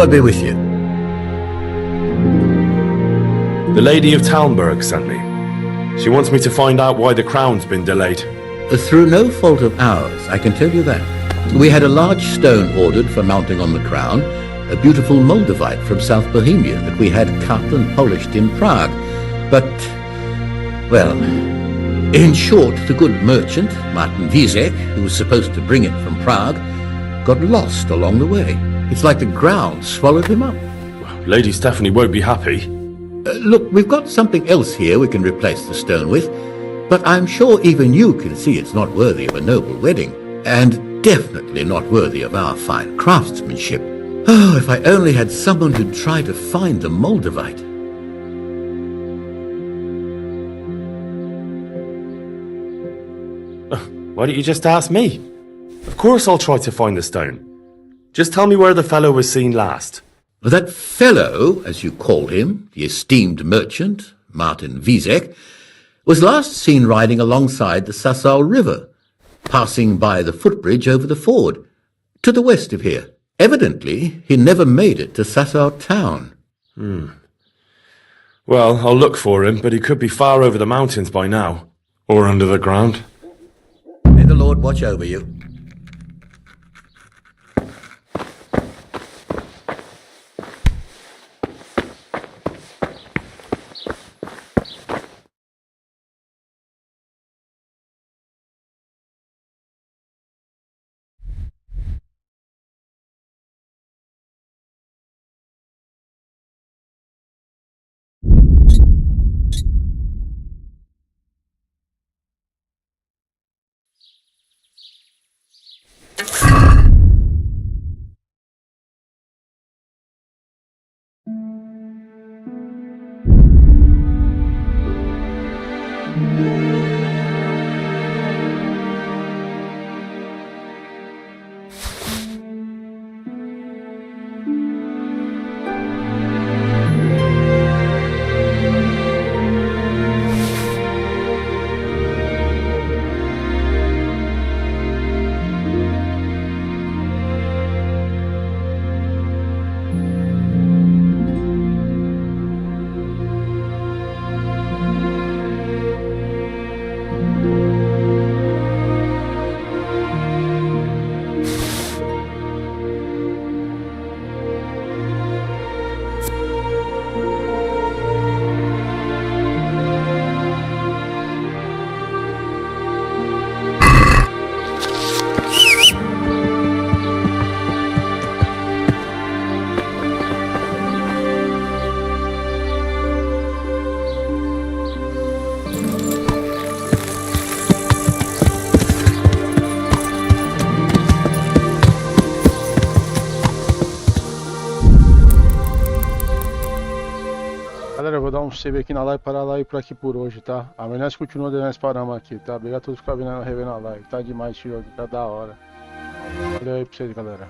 S23: God be with you.
S3: The Lady of Talmberg sent me. She wants me to find out why the crown's been delayed.
S23: Through no fault of ours, I can tell you that. We had a large stone ordered for mounting on the crown, a beautiful Moldavite from South Bohemia that we had cut and polished in Prague. But, well, in short, the good merchant, Martin Wiesek, who was supposed to bring it from Prague, got lost along the way. It's like the ground swallowed him up.
S3: Lady Stephanie won't be happy.
S23: Look, we've got something else here we can replace the stone with, but I'm sure even you can see it's not worthy of a noble wedding, and definitely not worthy of our fine craftsmanship. Oh, if I only had someone who'd try to find the Moldavite.
S3: Why don't you just ask me? Of course I'll try to find the stone. Just tell me where the fellow was seen last.
S23: That fellow, as you call him, the esteemed merchant, Martin Wiesek, was last seen riding alongside the Sasau River, passing by the footbridge over the ford, to the west of here. Evidently, he never made it to Sasau town.
S3: Well, I'll look for him, but he could be far over the mountains by now. Or under the ground.
S23: May the Lord watch over you.
S1: Galera, eu vou dar um save aqui na live para a live por aqui por hoje, tá? Amanhã nós continuamos devendo esse parama aqui, tá? Obrigado a todos que ficaram revendo a live. Tá demais esse jogo aqui, tá da hora. Valeu aí pra vocês, galera.